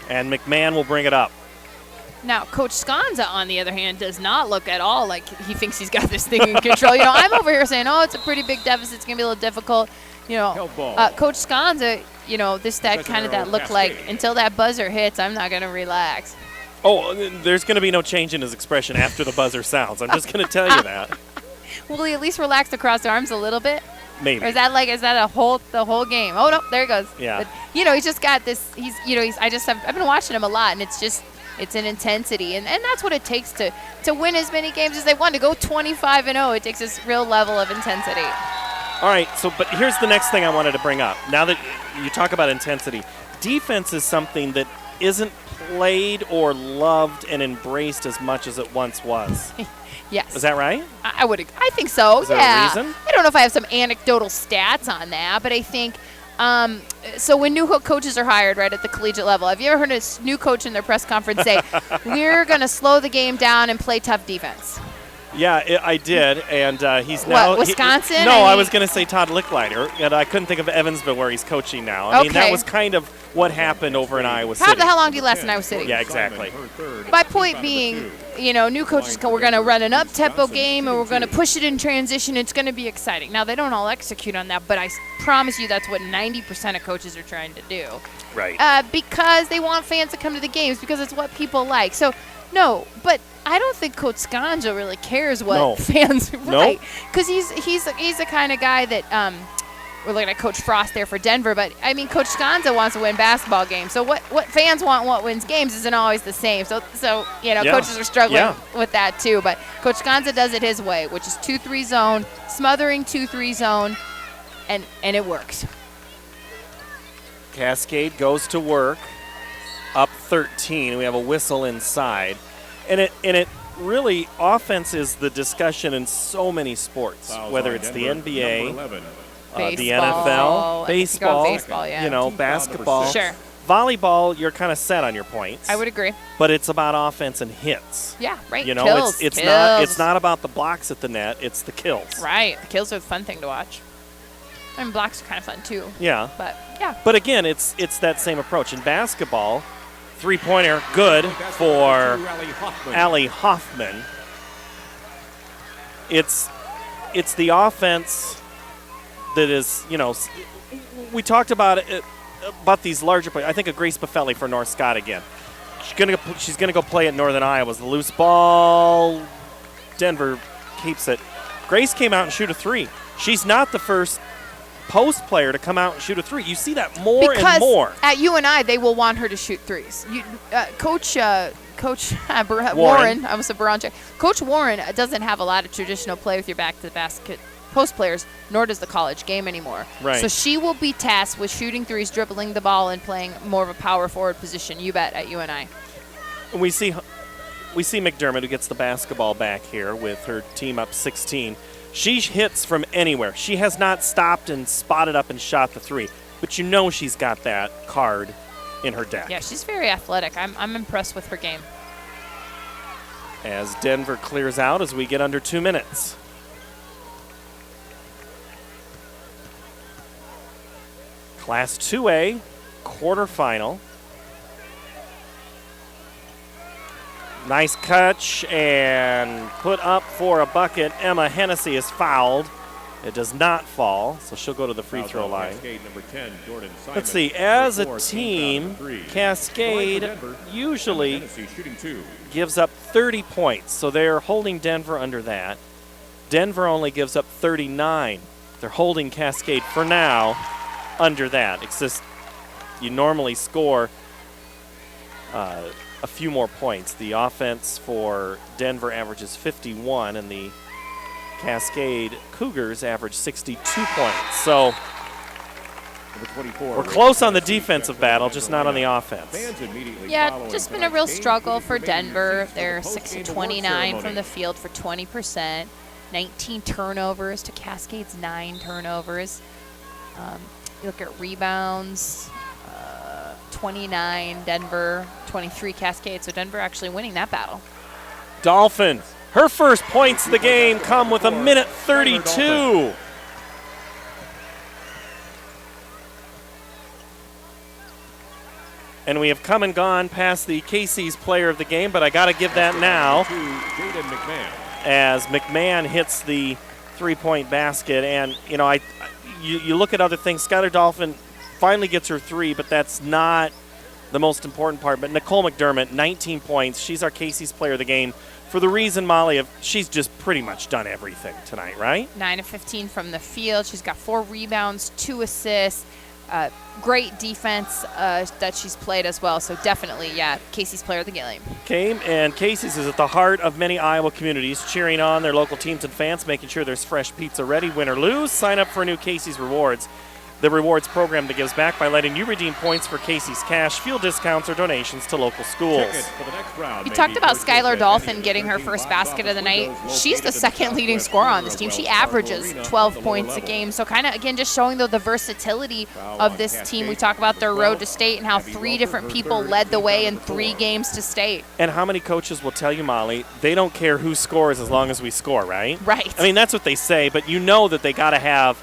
And McMahon will bring it up. Now, Coach Sconza, on the other hand, does not look at all like he thinks he's got this thing in control. I'm over here saying, it's a pretty big deficit. It's going to be a little difficult. Coach Sconza, that look like until that buzzer hits, I'm not going to relax. Oh, there's going to be no change in his expression after the buzzer sounds. I'm just going to tell you that. Will he at least relax across the arms a little bit? Maybe. Or is that the whole game? Oh no, there he goes. Yeah. But, he's just got this. I've been watching him a lot, and it's an intensity, and that's what it takes to win as many games as they want. To go 25-0, it takes this real level of intensity. All right. But here's the next thing I wanted to bring up. Now that you talk about intensity, defense is something that isn't played or loved and embraced as much as it once was. Yes. Is that right? I think so. Is there a reason? I don't know if I have some anecdotal stats on that, but I think so when new coaches are hired right at the collegiate level, have you ever heard a new coach in their press conference say, "We're going to slow the game down and play tough defense"? Yeah, I did, and he's now Wisconsin? I was going to say Todd Licklider, and I couldn't think of Evansville where he's coaching now. I mean, that was kind of what happened over in Iowa City. How long do you last in Iowa City? Yeah, exactly. My point being, new coaches we're going to run an up-tempo game, and we're going to push it in transition. It's going to be exciting. Now, they don't all execute on that, but I promise you that's what 90% of coaches are trying to do. Right. Because they want fans to come to the games, because it's what people like. So, no, but I don't think Coach Sconza really cares what fans right, because he's the kind of guy that we're looking at Coach Frost there for Denver, but I mean Coach Sconza wants to win basketball games. So what fans want, what wins games, isn't always the same. So coaches are struggling with that too. But Coach Sconza does it his way, which is 2-3 zone, smothering 2-3 zone, and it works. Cascade goes to work, up 13. We have a whistle inside. And it really, offense is the discussion in so many sports, whether it's the NBA, the NFL, baseball, basketball. Sure. Volleyball, you're kind of set on your points. I would agree. But it's about offense and hits. Yeah, right. Kills, it's not about the blocks at the net, it's the kills. Right. The kills are the fun thing to watch. I mean, blocks are kind of fun too. Yeah. But yeah. But again, it's that same approach. In basketball, three-pointer, good for Allie Hoffman. It's the offense that is, we talked about these larger players. I think of Grace Buffelli for North Scott again. She's gonna go play at Northern Iowa. The loose ball, Denver keeps it. Grace came out and shoot a three. She's not the first post player to come out and shoot a three. You see that more and more. At UNI, they will want her to shoot threes. Coach Warren, I was a Baranche. Coach Warren doesn't have a lot of traditional play with your back to the basket post players, nor does the college game anymore. Right. So she will be tasked with shooting threes, dribbling the ball, and playing more of a power forward position. You bet, at UNI. We see McDermott, who gets the basketball back here with her team up 16. She hits from anywhere. She has not stopped and spotted up and shot the three. But she's got that card in her deck. Yeah, she's very athletic. I'm impressed with her game. As Denver clears out as we get under 2 minutes. Class 2A, quarterfinal. Nice catch and put up for a bucket. Emma Hennessy is fouled. It does not fall, so she'll go to the free throw line. Let's see, as a team, Cascade usually gives up 30 points, so they're holding Denver under that. Denver only gives up 39. They're holding Cascade for now under that. It's just you normally score a few more points. The offense for Denver averages 51, and the Cascade Cougars average 62 points. So we're close on the defensive battle, just not on the offense. Yeah, just been a real struggle for Denver. They're 6-29 from the field for 20%. 19 turnovers to Cascade's 9 turnovers. You look at rebounds, 29 Denver, 23 Cascade. So Denver actually winning that battle. Dolphin, her first points of the game come with 1:32. And we have come and gone past the Casey's player of the game, but I got to give that now as McMahon hits the three-point basket. And, you know, you look at other things. Skylar Dolphin finally gets her three, but that's not the most important part. But Nicole McDermott, 19 points. She's our Casey's player of the game for the reason, Molly, of she's just pretty much done everything tonight, right? 9 of 15 from the field. She's got 4 rebounds, 2 assists. Great defense that she's played as well. So definitely, yeah, Casey's player of the game. Okay, and Casey's is at the heart of many Iowa communities, cheering on their local teams and fans, making sure there's fresh pizza ready, win or lose. Sign up for new Casey's Rewards, the rewards program that gives back by letting you redeem points for Casey's cash, fuel discounts, or donations to local schools. You talked about Skylar Dolphin getting her first basket of the night. She's the second leading scorer on this team. She averages 12 points a game. So kind of, again, just showing the versatility of this team. We talk about their road to state and how 3 different people led the way in 3 games to state. And how many coaches will tell you, Molly, they don't care who scores as long as we score, right? Right. I mean, that's what they say, but you know that they got to have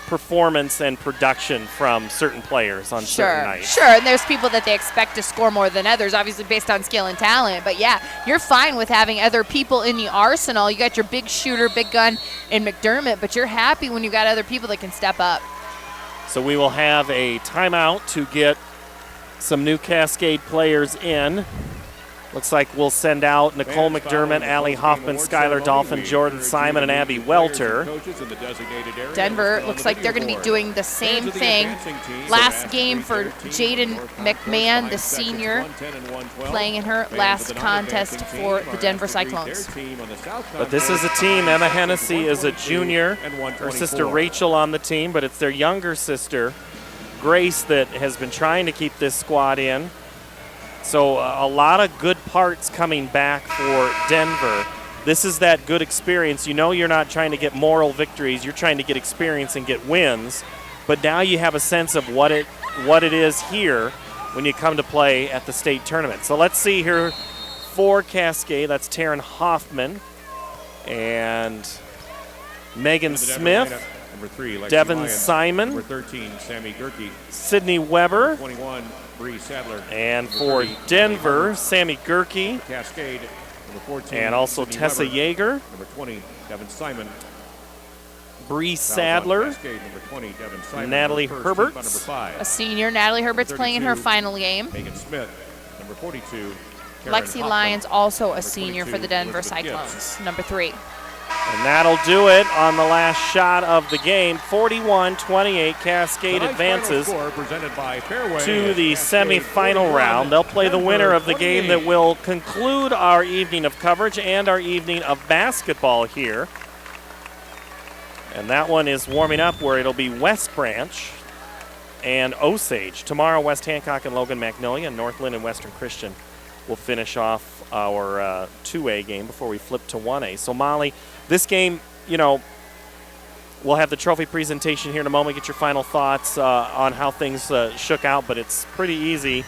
performance and production from certain players on certain nights. Sure, and there's people that they expect to score more than others, obviously based on skill and talent. But yeah, you're fine with having other people in the arsenal. You got your big shooter, big gun in McDermott, but you're happy when you got other people that can step up. So we will have a timeout to get some new Cascade players in. Looks like we'll send out Nicole McDermott, Allie Hoffman, Skylar Dolphin, Jordan Simon, and Abby Welter. Denver looks like they're going to be doing the same thing. Last game for Jaden McMahon, the senior, playing in her last contest for the Denver Cyclones. But this is a team. Emma Hennessy is a junior. Her sister Rachel on the team, but it's their younger sister, Grace, that has been trying to keep this squad in. So a lot of good parts coming back for Denver. This is that good experience. You know you're not trying to get moral victories. You're trying to get experience and get wins. But now you have a sense of what it is here when you come to play at the state tournament. So let's see here for Cascade. That's Taryn Hoffman and Megan Smith. Number 3, Devin Lyon. Simon. Number 13, Sammy Gerke. Sydney Weber. 21, Bree Sadler. And for Denver, Sammy Gerke. Cascade, number 14. And also Sydney Tessa Weber. Yeager. Number 20, Devin Simon. Bree Sadler. Cascade, number 20, Devin Simon. Natalie First, Herberts. number 5. A senior, Natalie Herbert's playing in her final game. Megan Smith, number 42. Karen Lexi Hoffman. Lyons, also a Number senior 22, for the Denver Elizabeth Cyclones, Gibbs. number 3. And that'll do it on the last shot of the game. 41-28, Cascade Tonight's advances final score presented by Fairway to the Cascade, semifinal 41, round. They'll play the winner of the game 28. that will conclude our evening of coverage and our evening of basketball here. And that one is warming up where it'll be West Branch and Osage. Tomorrow, West Hancock and Logan Magnolia, and Northland and Western Christian will finish off our 2A game before we flip to 1A. So, Molly, this game, you know, we'll have the trophy presentation here in a moment. Get your final thoughts on how things shook out, but it's pretty easy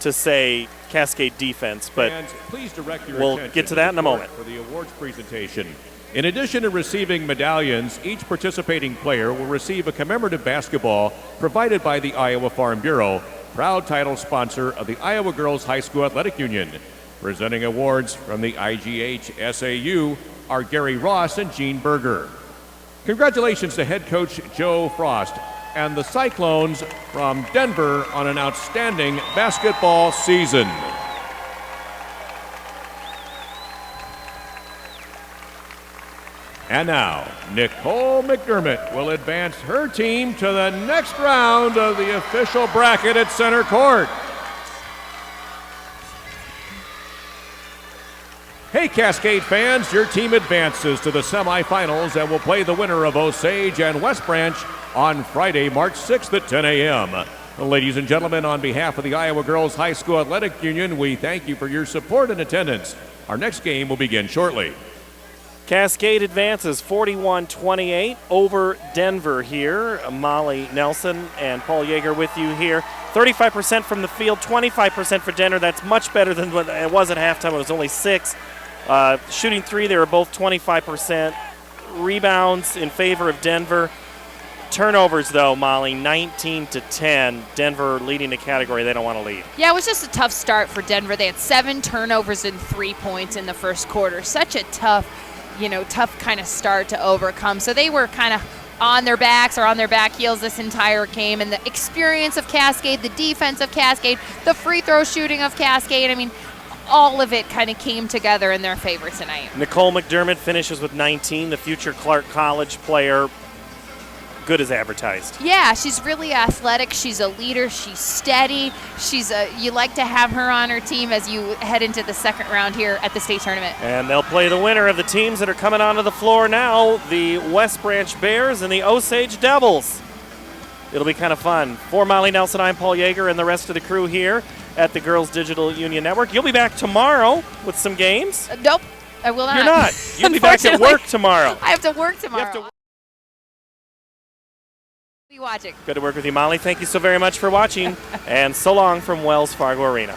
to say Cascade defense, but And please direct your we'll attention get to that in a moment. For the awards presentation. In addition to receiving medallions, each participating player will receive a commemorative basketball provided by the Iowa Farm Bureau, proud title sponsor of the Iowa Girls High School Athletic Union. Presenting awards from the IGHSAU are Gary Ross and Gene Berger. Congratulations to head coach Joe Frost and the Cyclones from Denver on an outstanding basketball season. And now, Nicole McDermott will advance her team to the next round of the official bracket at center court. Hey Cascade fans, your team advances to the semifinals and will play the winner of Osage and West Branch on Friday, March 6th at 10 a.m. Ladies and gentlemen, on behalf of the Iowa Girls High School Athletic Union, we thank you for your support and attendance. Our next game will begin shortly. Cascade advances 41-28 over Denver here. Molly Nelson and Paul Yeager with you here. 35% from the field, 25% for Denver. That's much better than what it was at halftime. It was only 6. Shooting 3, they were both 25%. Rebounds in favor of Denver. Turnovers, though, Molly, 19-10. Denver leading the category they don't want to lead. Yeah, it was just a tough start for Denver. They had 7 turnovers and 3 points in the first quarter. Such a tough kind of start to overcome. So they were kind of on their backs or on their back heels this entire game. And the experience of Cascade, the defense of Cascade, the free throw shooting of Cascade, I mean, all of it kind of came together in their favor tonight. Nicole McDermott finishes with 19, the future Clark College player. Good as advertised. Yeah, she's really athletic. She's a leader. She's steady. You like to have her on her team as you head into the second round here at the state tournament. And they'll play the winner of the teams that are coming onto the floor now, the West Branch Bears and the Osage Devils. It'll be kind of fun. For Molly Nelson, I'm Paul Yeager and the rest of the crew here at the Girls Digital Union Network. You'll be back tomorrow with some games? Nope, I will not. You're not. You'll be back at work tomorrow. I have to work tomorrow. Be watching. Good to work with you, Molly. Thank you so very much for watching, and so long from Wells Fargo Arena.